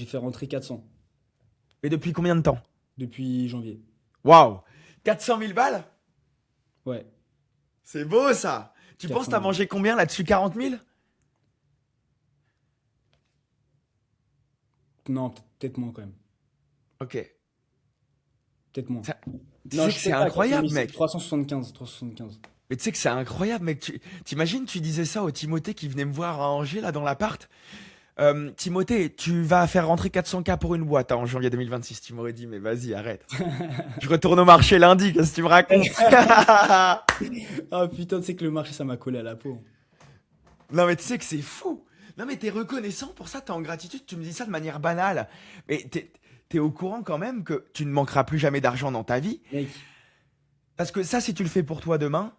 fait rentrer 400 Et depuis combien de temps? depuis janvier. Waouh! 400 000 balles? Ouais, C'est beau ça! Tu penses 400 t'as 000. mangé combien là-dessus? 40 000? Non, peut-être moins quand même. Ok. Peut-être moins. Tu Non, sais je que suis c'est peut-être pas à 400 000, incroyable, c'est mec. 375. 375. Mais tu sais que c'est incroyable, mec. T'imagines, tu disais ça au Timothée qui venait me voir à Angers, là, dans l'appart. Timothée, tu vas faire rentrer 400K pour une boîte hein, en janvier 2026. Tu m'aurais dit, mais vas-y, arrête. Je retourne au marché lundi, qu'est-ce que tu me racontes? Ah putain, tu sais que le marché, ça m'a collé à la peau. Non, mais tu sais que c'est fou. Non, mais t'es reconnaissant pour ça, t'es en gratitude. Tu me dis ça de manière banale. Mais t'es au courant quand même que tu ne manqueras plus jamais d'argent dans ta vie. Mec, Parce que ça, si tu le fais pour toi demain,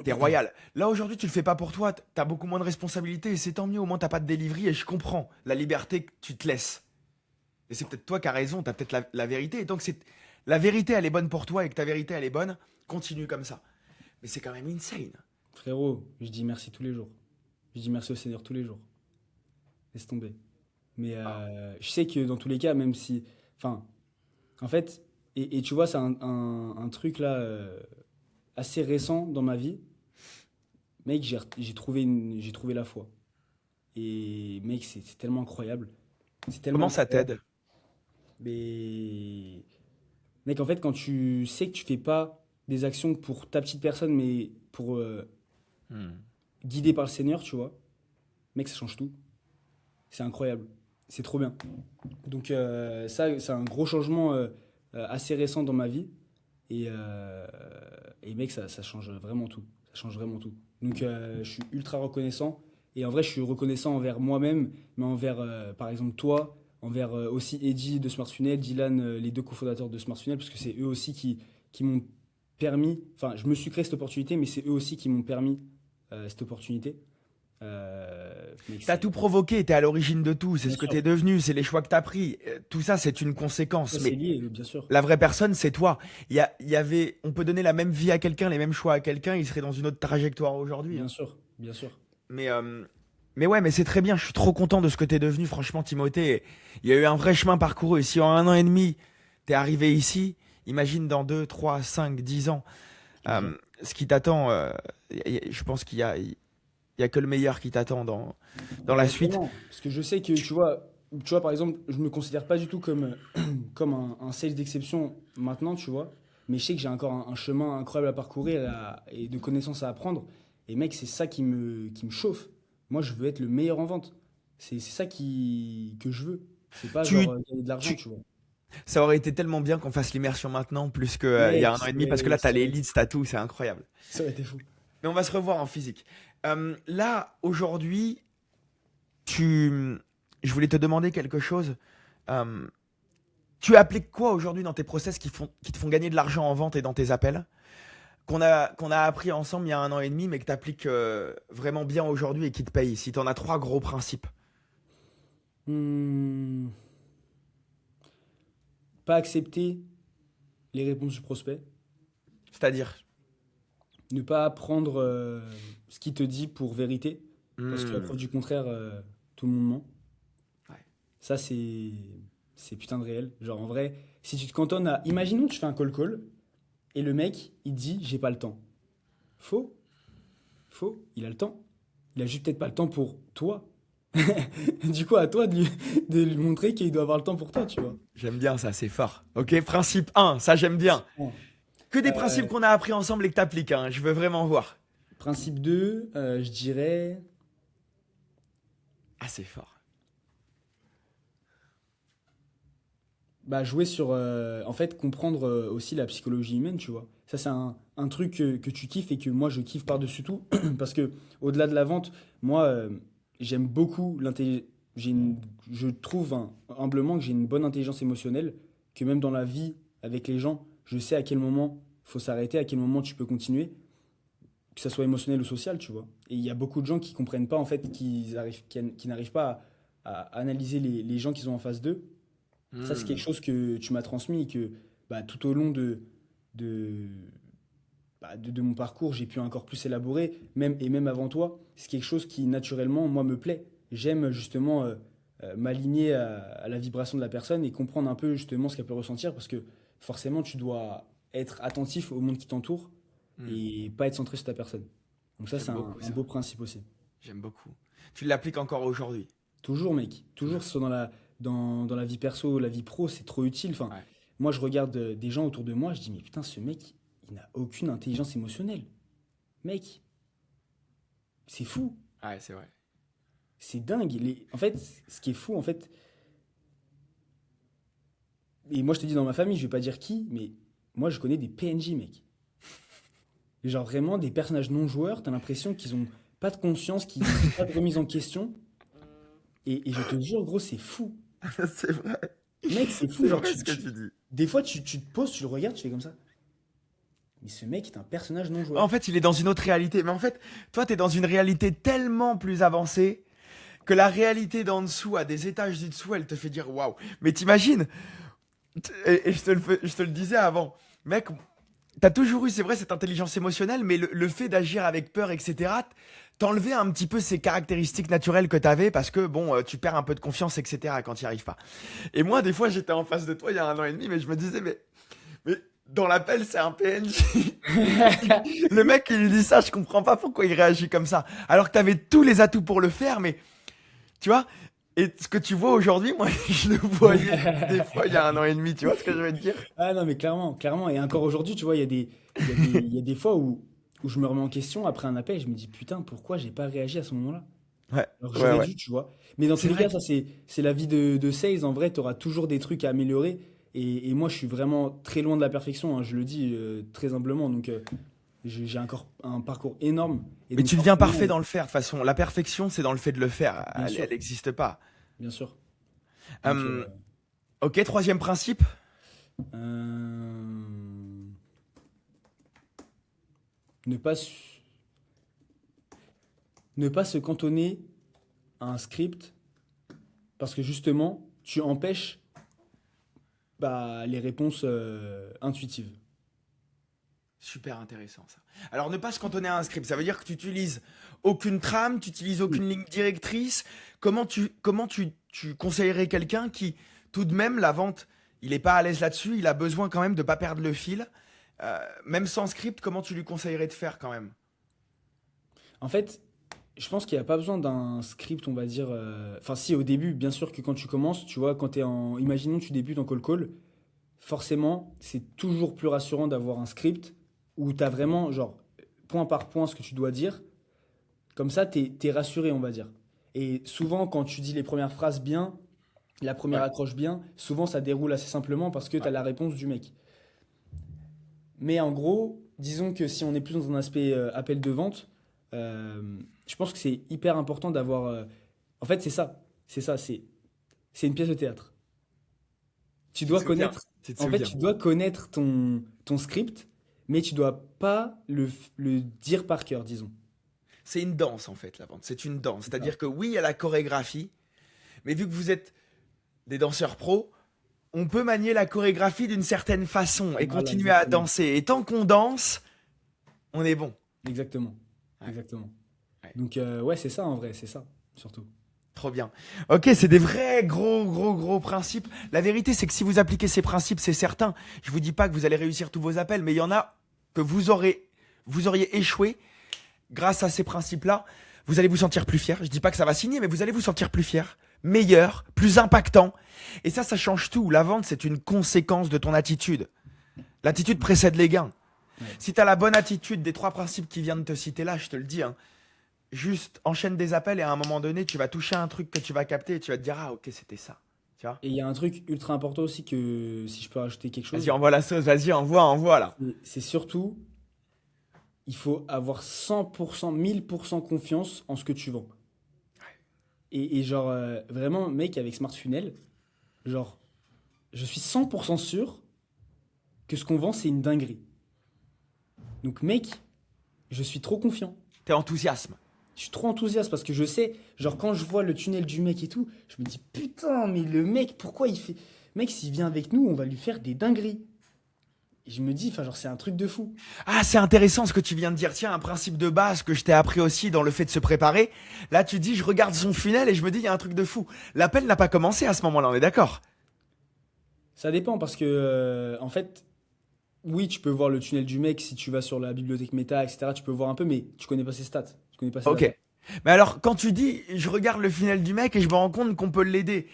t'es royal. Là, aujourd'hui, tu le fais pas pour toi. T'as beaucoup moins de responsabilités et c'est tant mieux. Au moins, t'as pas de delivery et je comprends la liberté que tu te laisses. Et c'est peut-être toi qui as raison, t'as peut-être la vérité. Et donc, la vérité, elle est bonne pour toi et que ta vérité, elle est bonne, continue comme ça. Mais c'est quand même insane. frérot, je dis merci tous les jours. Je dis merci au Seigneur tous les jours. Laisse tomber. Mais Ah. je sais que dans tous les cas, même si. Enfin, en fait, et tu vois, c'est un truc là assez récent dans ma vie. Mec, j'ai trouvé la foi. Et mec, c'est tellement incroyable. C'est tellement Comment ça incroyable. t'aide? Mais mec, en fait, quand tu sais que tu fais pas des actions pour ta petite personne, mais pour Hmm. guidé par le Seigneur, tu vois, mec, ça change tout. C'est incroyable. C'est trop bien. Donc ça, c'est un gros changement assez récent dans ma vie. Et mec, ça change vraiment tout. Ça change vraiment tout. Donc je suis ultra reconnaissant. Et en vrai, je suis reconnaissant envers moi-même, mais envers, par exemple, toi, envers aussi Eddie de Smart Funnel, Dylan, les deux cofondateurs de Smart Funnel, parce que c'est eux aussi qui m'ont permis, enfin, je me suis créé cette opportunité, mais c'est eux aussi qui m'ont permis cette opportunité. Mec, T'as c'est tout provoqué, t'es à l'origine de tout, c'est bien ce que sûr, t'es devenu, c'est les choix que t'as pris. Tout ça, c'est une ça conséquence. c'est Mais lié, bien sûr. la vraie personne, c'est toi. Il y avait, on peut donner la même vie à quelqu'un, les mêmes choix à quelqu'un, il serait dans une autre trajectoire aujourd'hui. Bien Hein. sûr, bien sûr. Mais, euh, mais ouais, mais c'est très bien. Je suis trop content de ce que t'es devenu, franchement, Timothée. Il y a eu un vrai chemin parcouru. Et si en 1 an et demi, t'es arrivé ici, imagine dans 2, 3, 5, 10 ans, Je te jure. ce qui t'attend. Je pense il y a que le meilleur qui t'attend dans la suite. Exactement. Parce que je sais que, tu vois, par exemple, je me considère pas du tout comme, comme un sales d'exception maintenant, tu vois. Mais je sais que j'ai encore un chemin incroyable à parcourir et de connaissances à apprendre. Et mec, c'est ça qui me chauffe. Moi, je veux être le meilleur en vente. C'est ça que je veux. C'est pas genre Tu, gagner de l'argent, tu, tu vois. Ça aurait été tellement bien qu'on fasse l'immersion maintenant, plus qu'il il y a Mec, 1 an et demi, parce que là, t'as les leads, t'as tout, c'est incroyable. ça aurait été fou. Mais on va se revoir en physique. Là, aujourd'hui, tu... je voulais te demander quelque chose. Euh, Tu appliques quoi aujourd'hui dans tes process qui te font gagner de l'argent en vente et dans tes appels, qu'on a appris ensemble il y a 1 an et demi, mais que tu appliques vraiment bien aujourd'hui et qui te payent? Si tu en as trois gros principes. Hmm, pas accepter les réponses du prospect. C'est-à-dire. Ne pas prendre ce qu'il te dit pour vérité, parce qu'à preuve Hmm, du contraire, tout le monde ment. ouais. Ça, c'est putain de réel. Genre, en vrai, si tu te cantonnes à. Imaginons, tu fais un call et le mec, il dit, j'ai pas le temps. Faux, faux, il a le temps. Il a juste peut-être pas le temps pour toi. Du coup, à toi de lui montrer qu'il doit avoir le temps pour toi, tu vois. J'aime bien ça, c'est fort. Ok, principe 1, ça j'aime bien. Bon. Que des principes Euh, qu'on a appris ensemble et que t'appliques, hein. Je veux vraiment voir. Principe 2, je dirais. Ah, c'est fort. Bah, jouer sur, en fait, comprendre aussi la psychologie humaine, tu vois. Ça, c'est un truc que tu kiffes et que moi, je kiffe par-dessus tout. Parce que, au-delà de la vente, moi, j'aime beaucoup j'ai une, je trouve humblement que j'ai une bonne intelligence émotionnelle, que même dans la vie, avec les gens, je sais à quel moment faut s'arrêter, à quel moment tu peux continuer, que ça soit émotionnel ou social, tu vois. Et il y a beaucoup de gens qui comprennent pas, en fait, qui n'arrivent pas à analyser les gens qu'ils ont en face d'eux. Ça, c'est quelque Hmm. chose que tu m'as transmis et que bah, tout au long de, de mon parcours, j'ai pu encore plus élaborer, même avant toi. C'est quelque chose qui, naturellement, moi, me plaît. J'aime justement m'aligner à la vibration de la personne et comprendre un peu justement ce qu'elle peut ressentir parce que forcément, tu dois être attentif au monde qui t'entoure Hmm. et pas être centré sur ta personne. Donc ça, c'est J'aime beaucoup un ça. beau principe aussi. J'aime beaucoup. Tu l'appliques encore aujourd'hui. Toujours, mec. Ouais. Toujours, que ce soit dans la vie perso, la vie pro, c'est trop utile. Enfin, Ouais. moi, je regarde des gens autour de moi, je dis, mais putain, ce mec, il n'a aucune intelligence émotionnelle. Mec, c'est fou. Ouais, c'est vrai. C'est dingue. En fait, ce qui est fou, en fait, et moi, je te dis dans ma famille, je vais pas dire qui, mais moi, je connais des PNJ, mec. Genre vraiment des personnages non joueurs, t'as l'impression qu'ils ont pas de conscience, qu'ils n'ont pas de remise en question. Et je te jure, gros, c'est fou. C'est vrai. Mec, c'est fou. C'est Genre, vrai ce que tu dis. des fois, tu te poses, tu le regardes, tu fais comme ça. Mais ce mec est un personnage non En joueur. fait, il est dans une autre réalité. Mais en fait, toi, t'es dans une réalité tellement plus avancée que la réalité d'en dessous, à des étages du dessous, elle te fait dire waouh. Mais t'imagines, et je te le disais avant, mec, t'as toujours eu, c'est vrai, cette intelligence émotionnelle, mais le fait d'agir avec peur, etc., t'enlevais un petit peu ces caractéristiques naturelles que t'avais parce que, bon, tu perds un peu de confiance, etc., quand tu n'y arrives pas. Et moi, des fois, j'étais en face de toi il y a 1 an et demi, mais je me disais, mais dans l'appel, c'est un PNJ. Le mec qui lui dit ça, je comprends pas pourquoi il réagit comme ça. Alors que t'avais tous les atouts pour le faire, mais tu vois. Et ce que tu vois aujourd'hui, moi, je le voyais des fois il y a 1 an et demi, tu vois ce que je veux te dire? Ah non, mais clairement, clairement. Et encore aujourd'hui, tu vois, il y a des fois où je me remets en question après un appel et je me dis, putain, pourquoi j'ai pas réagi à ce moment-là? Ouais, Alors que ouais, j'aurais ouais. dû, tu vois. Mais dans tous C'est les cas, vrai. ça, c'est la vie de sales. En vrai, tu auras toujours des trucs à améliorer. Et moi, je suis vraiment très loin de la perfection, hein, je le dis très humblement. Donc, j'ai encore un parcours énorme. Et Mais donc, tu deviens forcément, parfait dans le faire, de toute façon. La perfection, c'est dans le fait de le faire. bien Elle sûr, n'existe pas. bien sûr. Donc, Hum, ok, troisième principe. euh, ne pas, ne pas se cantonner à un script parce que justement, tu empêches bah, les réponses intuitives. Super intéressant ça. Alors ne pas se cantonner à un script, ça veut dire que tu utilises aucune trame, tu utilises Oui. aucune ligne directrice. Tu conseillerais quelqu'un qui, tout de même, la vente, il n'est pas à l'aise là-dessus, il a besoin quand même de pas perdre le fil. Même sans script, comment tu lui conseillerais de faire quand même? En fait, je pense qu'il n'y a pas besoin d'un script, on va dire. Enfin, si, au début, bien sûr que quand tu commences, tu vois, quand tu es en. Imaginons que tu débutes en call, forcément, c'est toujours plus rassurant d'avoir un script où tu as vraiment, genre, point par point ce que tu dois dire. Comme ça, t'es rassuré, on va dire. Et souvent, quand tu dis les premières phrases bien, la première Ouais, accroche bien, souvent ça déroule assez simplement parce que tu ouais. as la réponse du mec. Mais en gros, disons que si on est plus dans un aspect appel de vente, je pense que c'est hyper important d'avoir. En fait, c'est ça. C'est ça. C'est une pièce de théâtre. Tu Tu te dois souviens? connaître. Tu te En fait, souviens? tu dois connaître ton script, mais tu dois pas le dire par cœur, disons. C'est une danse en fait, la vente. C'est une danse. C'est ça. C'est-à-dire que oui, il y a la chorégraphie, mais vu que vous êtes des danseurs pros, on peut manier la chorégraphie d'une certaine façon et Voilà, continuer à exactement. danser. Et tant qu'on danse, on est bon. Exactement. Ouais, Exactement. ouais. Donc, ouais, c'est ça en vrai, c'est ça, surtout. Trop bien. Ok, c'est des vrais gros principes. La vérité, c'est que si vous appliquez ces principes, c'est certain. Je vous dis pas que vous allez réussir tous vos appels, mais il y en a que vous auriez échoué grâce à ces principes-là. Vous allez vous sentir plus fier. Je dis pas que ça va signer, mais vous allez vous sentir plus fier, meilleur, plus impactant. Et ça change tout. La vente, c'est une conséquence de ton attitude. L'attitude précède les gains. Ouais. Si tu as la bonne attitude des 3 principes qui viennent de te citer là, je te le dis, hein, juste enchaîne des appels et à un moment donné, tu vas toucher un truc que tu vas capter et tu vas te dire, ah ok, c'était ça. Tu vois? Et il y a un truc ultra important aussi que, si je peux rajouter quelque Vas-y, chose, envoie la sauce, vas-y, envoie là. c'est surtout, il faut avoir 100%, 1000% confiance en ce que tu vends. Et genre, vraiment, mec, avec Smart Funnel, genre, je suis 100% sûr que ce qu'on vend, c'est une dinguerie. Donc, mec, je suis trop confiant. T'es enthousiasme. Je suis trop enthousiaste parce que je sais, genre, quand je vois le tunnel du mec et tout, je me dis, putain, mais le mec, pourquoi il fait. Mec, s'il vient avec nous, on va lui faire des dingueries. Et je me dis, enfin, genre, c'est un truc de fou. Ah, c'est intéressant ce que tu viens de dire. Tiens, un principe de base que je t'ai appris aussi dans le fait de se préparer. Là, tu dis, je regarde son funnel et je me dis, il y a un truc de fou. L'appel n'a pas commencé à ce moment-là, on est d'accord? Ça dépend parce que, en fait, oui, tu peux voir le tunnel du mec si tu vas sur la bibliothèque méta, etc. Tu peux voir un peu, mais tu connais pas ses stats, tu connais pas ses Ok. datas. Mais alors, quand tu dis, je regarde le funnel du mec et je me rends compte qu'on peut l'aider,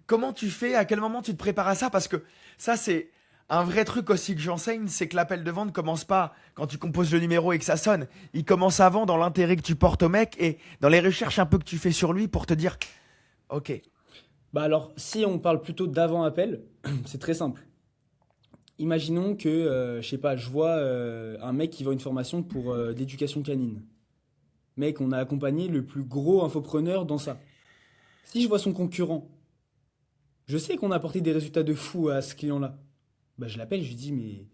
comment tu fais? À quel moment tu te prépares à ça? Parce que ça, c'est un vrai truc aussi que j'enseigne, c'est que l'appel de vente commence pas quand tu composes le numéro et que ça sonne. Il commence avant dans l'intérêt que tu portes au mec et dans les recherches un peu que tu fais sur lui pour te dire, ok, Bah alors, si on parle plutôt d'avant-appel, c'est très simple. Imaginons que, je sais pas, je vois un mec qui vend une formation pour d'éducation canine. Mec, on a accompagné le plus gros infopreneur dans ça. Si je vois son concurrent, je sais qu'on a apporté des résultats de fou à ce client-là. Bah je l'appelle, je lui dis, mais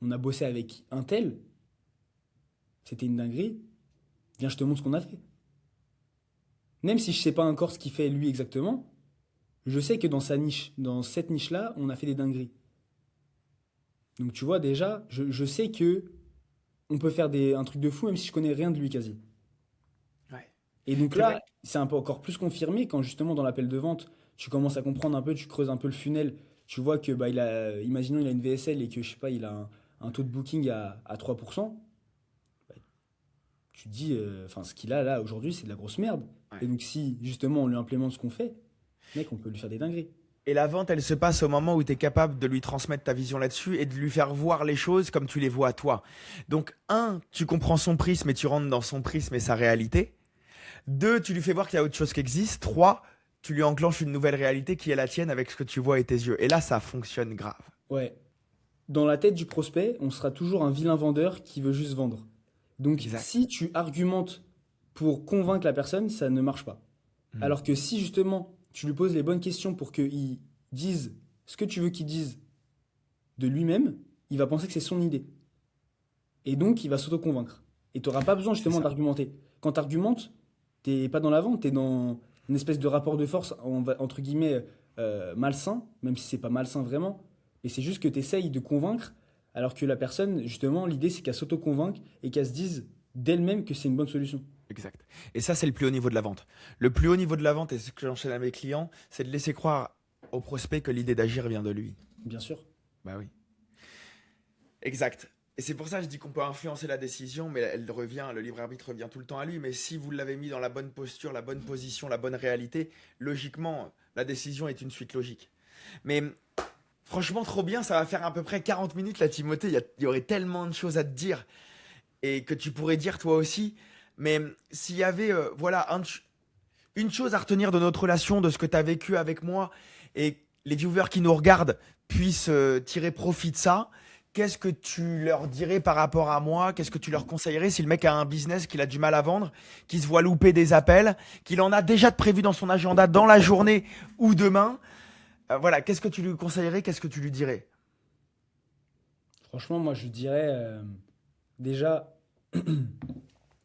on a bossé avec un tel, c'était une dinguerie, viens, je te montre ce qu'on a fait. Même si je sais pas encore ce qu'il fait lui exactement, je sais que dans sa niche, dans cette niche-là, on a fait des dingueries. Donc tu vois déjà, je sais que on peut faire un truc de fou même si je connais rien de lui quasi. ouais. Et donc C'est vrai. là, c'est un peu encore plus confirmé quand justement dans l'appel de vente, tu commences à comprendre un peu, tu creuses un peu le funnel, tu vois que bah imaginons il a une VSL et que je sais pas, il a un taux de booking à 3%, bah, tu te dis, enfin ce qu'il a là aujourd'hui c'est de la grosse merde. Et Ouais. donc si justement on lui implémente ce qu'on fait, mec on peut lui faire des dingueries. Et la vente, elle se passe au moment où tu es capable de lui transmettre ta vision là-dessus et de lui faire voir les choses comme tu les vois à toi. Donc, un, tu comprends son prisme et tu rentres dans son prisme et sa réalité. Deux, tu lui fais voir qu'il y a autre chose qui existe. Trois, tu lui enclenches une nouvelle réalité qui est la tienne avec ce que tu vois et tes yeux. Et là, ça fonctionne grave. Ouais. Dans la tête du prospect, on sera toujours un vilain vendeur qui veut juste vendre. Donc Exact. si tu argumentes pour convaincre la personne, ça ne marche pas. Hmm. Alors que si justement tu lui poses les bonnes questions pour qu'il dise ce que tu veux qu'il dise de lui-même, il va penser que c'est son idée. Et donc il va s'auto-convaincre. Et tu n'auras pas besoin C'est justement ça. d'argumenter. Quand tu argumentes, t'es pas dans la vente, tu es dans une espèce de rapport de force, entre guillemets, malsain, même si c'est pas malsain vraiment. Et c'est juste que tu essayes de convaincre, alors que la personne, justement, l'idée c'est qu'elle s'auto-convainque et qu'elle se dise d'elle-même que c'est une bonne solution. Exact. Et ça, c'est le plus haut niveau de la vente. Le plus haut niveau de la vente, et ce que j'enchaîne avec mes clients, c'est de laisser croire au prospect que l'idée d'agir vient de lui. Bien sûr. Bah oui. Exact. Et c'est pour ça que je dis qu'on peut influencer la décision, mais elle revient, le libre arbitre revient tout le temps à lui. Mais si vous l'avez mis dans la bonne posture, la bonne position, la bonne réalité, logiquement, la décision est une suite logique. Mais franchement, trop bien, ça va faire à peu près 40 minutes là, Timothée. Il y aurait tellement de choses à te dire et que tu pourrais dire toi aussi. Mais s'il y avait voilà, une chose à retenir de notre relation, de ce que tu as vécu avec moi, et les viewers qui nous regardent puissent tirer profit de ça, qu'est-ce que tu leur dirais par rapport à moi? Qu'est-ce que tu leur conseillerais si le mec a un business qu'il a du mal à vendre, qui se voit louper des appels, qu'il en a déjà de prévu dans son agenda dans la journée ou demain? Voilà, qu'est-ce que tu lui conseillerais? Qu'est-ce que tu lui dirais? Franchement, moi je dirais déjà,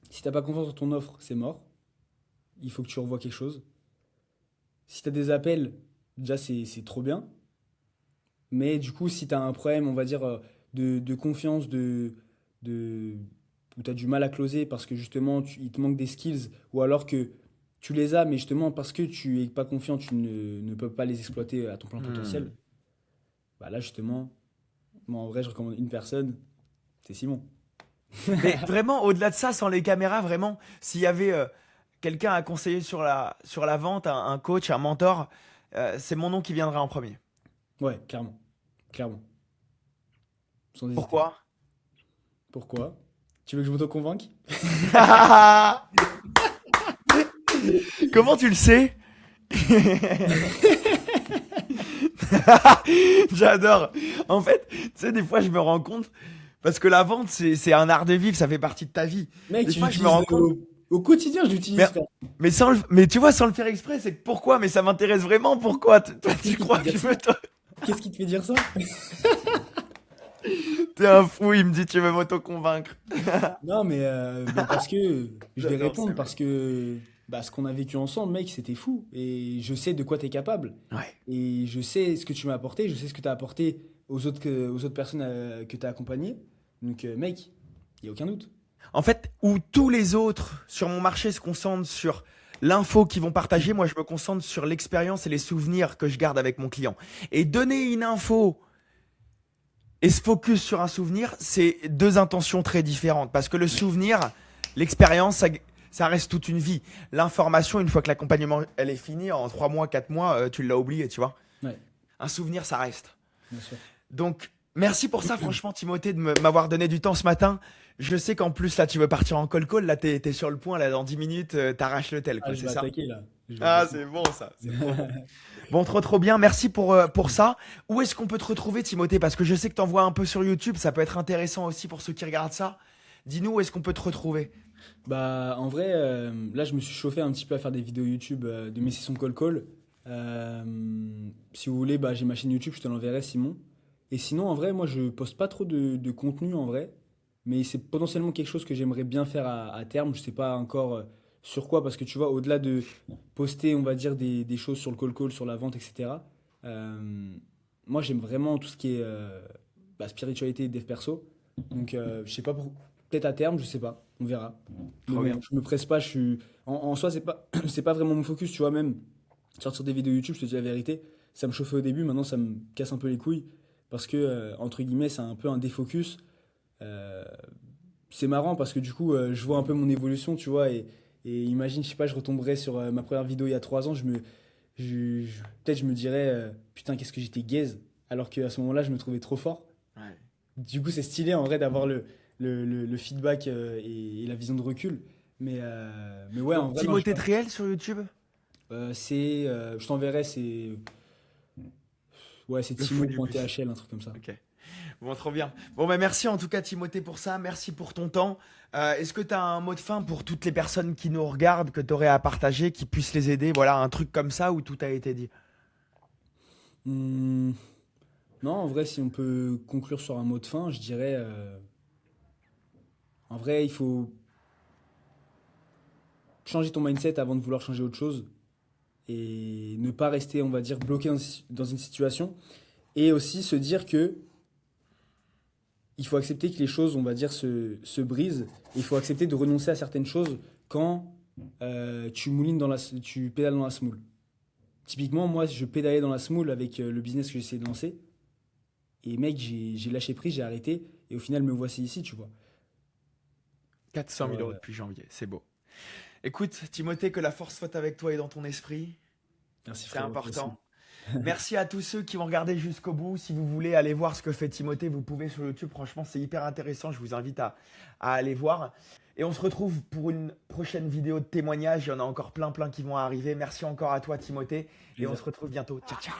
si t'as pas confiance dans ton offre, c'est mort. Il faut que tu revoies quelque chose. Si tu as des appels, déjà c'est trop bien. Mais du coup, si tu as un problème, on va dire, de confiance, de, où tu as du mal à closer parce que justement, il te manque des skills, ou alors que tu les as, mais justement parce que tu es pas confiant, tu ne peux pas les exploiter à ton plein potentiel, Hmm. bah là justement, moi en vrai, je recommande une personne, c'est Simon. Mais vraiment, au-delà de ça, sans les caméras, vraiment, s'il y avait quelqu'un à conseiller sur la vente, un coach, un mentor, c'est mon nom qui viendra en premier. Ouais, clairement. Clairement. Sans hésiter. Pourquoi? Pourquoi? Tu veux que je m'auto-convainque? Comment tu le sais? J'adore. En fait, tu sais, des fois, je me rends compte, parce que la vente, c'est un art de vivre, ça fait partie de ta vie. Mec, Des tu fois, je me utilises rends compte. Au quotidien, je l'utilise, Mais, frère. mais tu vois, sans le faire exprès, c'est que pourquoi? Mais ça m'intéresse vraiment. Pourquoi? Toi, Qu'est-ce tu qui te fait crois que dire je ça? veux toi? Qu'est-ce qui te fait dire ça? T'es un fou, il me dit, tu veux m'auto-convaincre. Non, mais parce que je vais J'adore ce répondre mec. parce que bah, ce qu'on a vécu ensemble, mec, c'était fou. Et je sais de quoi tu es capable. Ouais. Et je sais ce que tu m'as apporté. Je sais ce que tu as apporté aux autres personnes que tu as accompagnées. Donc, mec, il n'y a aucun doute. En fait, où tous les autres sur mon marché se concentrent sur l'info qu'ils vont partager, moi je me concentre sur l'expérience et les souvenirs que je garde avec mon client. Et donner une info et se focus sur un souvenir, c'est deux intentions très différentes. Parce que le souvenir, l'expérience, ça reste toute une vie. L'information, une fois que l'accompagnement elle est fini, en 3 mois, 4 mois, tu l'as oublié, tu vois. Ouais, Un souvenir, ça reste. bien sûr. Donc, merci pour ça, franchement, Timothée, de m'avoir donné du temps ce matin. Je sais qu'en plus, là, tu veux partir en call. Là, t'es sur le point, là, dans 10 minutes, t'arraches le tel, Ah, quoi, je c'est vais ça? attaquer là. Je vais Ah, attaquer. c'est bon, ça. C'est trop bon. Bon, trop bien. Merci pour ça. Où est-ce qu'on peut te retrouver, Timothée? Parce que je sais que t'en vois un peu sur YouTube. Ça peut être intéressant aussi pour ceux qui regardent ça. Dis-nous où est-ce qu'on peut te retrouver. Bah, en vrai, là, je me suis chauffé un petit peu à faire des vidéos YouTube de mes sessions call. Si vous voulez, bah, j'ai ma chaîne YouTube, je te l'enverrai, Simon. Et sinon, en vrai, moi, je poste pas trop de contenu en vrai, mais c'est potentiellement quelque chose que j'aimerais bien faire à terme. Je sais pas encore sur quoi, parce que tu vois, au-delà de poster, on va dire, des choses sur le call, sur la vente, etc. euh, Moi, j'aime vraiment tout ce qui est bah, spiritualité et dev perso. Donc, je sais pas, peut-être à terme, je sais pas, on verra. Mais Trop bon, bien. je me presse pas, en soi, c'est pas vraiment mon focus, tu vois, même sortir des vidéos YouTube, je te dis la vérité, ça me chauffait au début, maintenant ça me casse un peu les couilles, parce que, entre guillemets, c'est un peu un défocus. Euh, c'est marrant parce que du coup, je vois un peu mon évolution, tu vois, et imagine, je sais pas, je retomberais sur ma première vidéo il y a 3 ans, peut-être je me dirais, putain, qu'est-ce que j'étais gaze, alors qu'à ce moment-là, je me trouvais trop fort. Ouais. Du coup, c'est stylé en vrai d'avoir le feedback et la vision de recul. Mais ouais, en Donc, vrai, non, Timothée Triel sur YouTube. je t'enverrai, ouais, c'est Le fou du bus. timo.thl, un truc comme ça. Ok. Bon, trop bien. Bon, bah merci en tout cas, Timothée, pour ça. Merci pour ton temps. Est-ce que tu as un mot de fin pour toutes les personnes qui nous regardent, que tu aurais à partager, qui puissent les aider? Voilà, un truc comme ça où tout a été dit. Hmm, non, en vrai, si on peut conclure sur un mot de fin, je dirais, en vrai, il faut changer ton mindset avant de vouloir changer autre chose et ne pas rester, on va dire, bloqué dans une situation. Et aussi se dire que il faut accepter que les choses, on va dire, se brisent. Et il faut accepter de renoncer à certaines choses quand tu pédales dans la semoule. Typiquement, moi, je pédalais dans la semoule avec le business que j'essayais de lancer. Et mec, j'ai lâché prise, j'ai arrêté. Et au final, me voici ici, tu vois. 400 000 euros Ouais. depuis janvier, c'est beau. Écoute, Timothée, que la force soit avec toi et dans ton esprit. Merci C'est frérot, toi aussi. important. Merci à tous ceux qui vont regarder jusqu'au bout. Si vous voulez aller voir ce que fait Timothée, vous pouvez sur YouTube. Franchement, c'est hyper intéressant. Je vous invite à aller voir. Et on se retrouve pour une prochaine vidéo de témoignage. Il y en a encore plein qui vont arriver. Merci encore à toi, Timothée. Et on Plaisir. se retrouve bientôt. Ciao, ciao.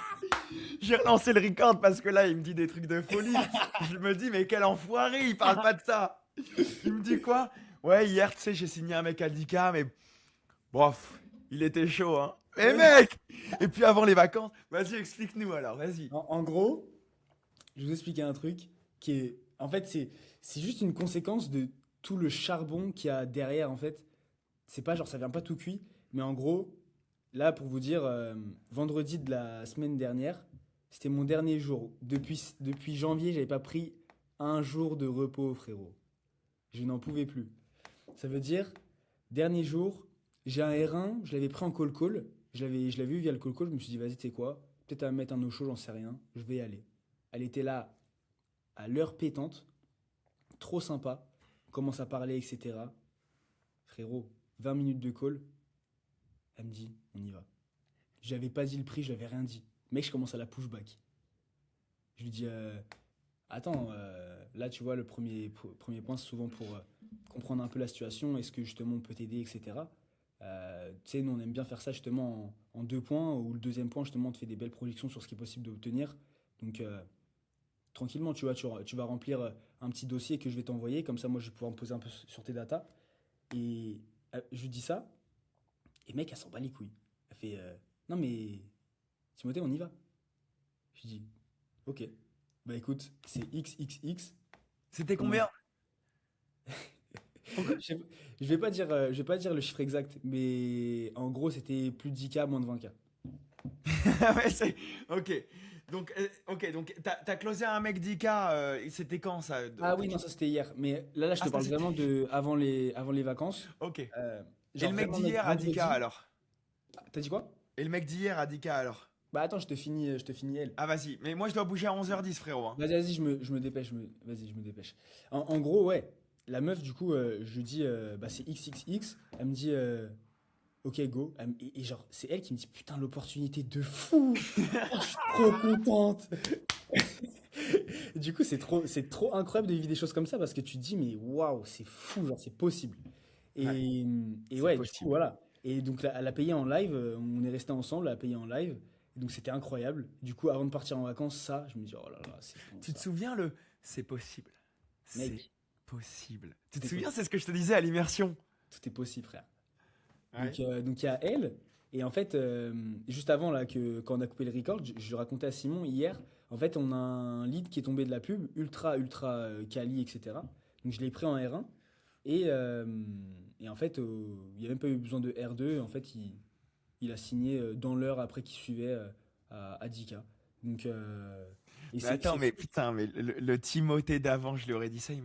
J'ai relancé le record parce que là, il me dit des trucs de folie. Je me dis, mais quel enfoiré, il parle pas de ça. Il me dit quoi? Ouais, hier, tu sais, j'ai signé un mec à 10K, mais bof, il était chaud, hein. Mais mec! Et puis avant les vacances, vas-y, explique-nous alors, vas-y. En gros, je vais vous expliquer un truc qui est. En fait, c'est juste une conséquence de tout le charbon qu'il y a derrière, en fait. C'est pas genre, ça vient pas tout cuit, mais en gros, là, pour vous dire, vendredi de la semaine dernière, c'était mon dernier jour. Depuis janvier, j'avais pas pris un jour de repos, frérot. Je n'en pouvais plus. Ça veut dire, dernier jour, j'ai un R1, je l'avais pris en call. Je l'avais eu via le call. Je me suis dit, vas-y, tu sais quoi? Peut-être à me mettre un eau chaud, j'en sais rien. Je vais y aller. Elle était là, à l'heure pétante, trop sympa. On commence à parler, etc. Frérot, 20 minutes de call. Elle me dit, on y va. J'avais pas dit le prix, je n'avais rien dit. Mec, je commence à la pushback. Je lui dis, attends, là, tu vois, premier point, c'est souvent pour comprendre un peu la situation. Est-ce que justement on peut t'aider, etc. Tu sais, nous, on aime bien faire ça justement en 2 points, où le deuxième point, justement, on te fait des belles projections sur ce qui est possible d'obtenir. Donc, tranquillement, tu vois, tu vas remplir un petit dossier que je vais t'envoyer. Comme ça, moi, je vais pouvoir me poser un peu sur tes datas. Et Je lui dis ça, et mec, elle s'en bat les couilles. Elle fait non, mais Timothée, on y va. Je lui dis ok, bah écoute, c'est XXX. C'était On en- combien? Je sais- je vais pas dire le chiffre exact, mais en gros, c'était plus de 10K, moins de 20K. Ouais, ok. Donc t'as closé un mec d'IK, c'était quand ça? Ah oui, non, ça c'était hier. Mais là, je Ah, te ça parle c'était. vraiment de avant les vacances. Ok. Et Euh, le genre mec vraiment, mec, d'hier a 10K vendredi. alors? Ah, t'as dit quoi? Et le mec d'hier a 10K alors? Bah attends, je te finis elle. Ah, vas-y. Mais moi, je dois bouger à 11h10, frérot, hein. Vas-y, je me dépêche. Vas-y, je me dépêche. En gros, ouais. La meuf, du coup, je lui dis, bah c'est XXX. Elle me dit, ok, go. Et genre, c'est elle qui me dit, putain, l'opportunité de fou. Je suis trop contente. Du coup, c'est trop incroyable de vivre des choses comme ça parce que tu te dis, mais waouh, c'est fou, genre, c'est possible. Ouais, Et, et c'est ouais, du coup, possible. voilà. Et donc, là, elle a payé en live, on est resté ensemble, elle a payé en live. Et donc, c'était incroyable. Du coup, avant de partir en vacances, ça, je me dis, oh là là, c'est bon, Tu te ça. souviens le c'est possible. C'est Mec, possible. Tu tout te est souviens, possible. c'est ce que je te disais à l'immersion. Tout est possible, frère. Ouais. Donc il y a elle. Et en fait, juste avant, là, quand on a coupé le record, je racontais à Simon hier, en fait, on a un lead qui est tombé de la pub, ultra quali, etc. Donc je l'ai pris en R1. Et en fait, il n'y a même pas eu besoin de R2. En fait, il a signé dans l'heure après qui suivait à 10K. Donc, et Mais attends, c'est mais fou. putain, mais le Timothée d'avant, je lui aurais dit ça, il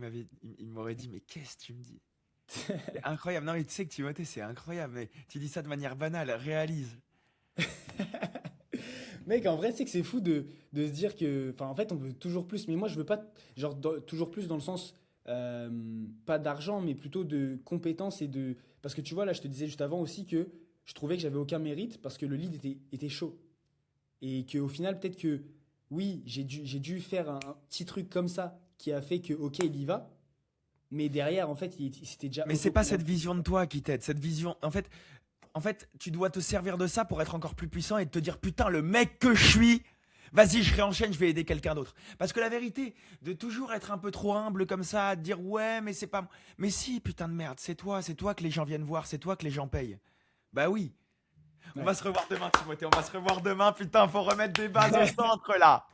m'aurait dit, mais qu'est-ce que tu me dis? C'est incroyable. Non, mais tu sais que Timothée, c'est incroyable. Mais tu dis ça de manière banale, réalise. Mec, en vrai, c'est que c'est fou de se dire que. Enfin, en fait, on veut toujours plus. Mais moi, je veux pas. Genre, toujours plus dans le sens. Pas d'argent, mais plutôt de compétences et de. Parce que tu vois, là, je te disais juste avant aussi que je trouvais que j'avais aucun mérite parce que le lead était chaud. Et qu'au final, peut-être que. Oui, j'ai dû faire un petit truc comme ça qui a fait que, ok, il y va. Mais derrière, en fait, il s'était déjà Mais c'est pas cette autoconvaincu. vision de toi qui t'aide. Cette vision, en fait, tu dois te servir de ça pour être encore plus puissant et te dire, putain, le mec que je suis, vas-y, je réenchaîne, je vais aider quelqu'un d'autre. Parce que la vérité, de toujours être un peu trop humble comme ça, de dire, ouais, mais c'est pas, mais si, putain de merde, c'est toi que les gens viennent voir, c'est toi que les gens payent. Bah oui. On Ouais. va se revoir demain, Timothée, on va se revoir demain, putain, faut remettre des bases au centre là.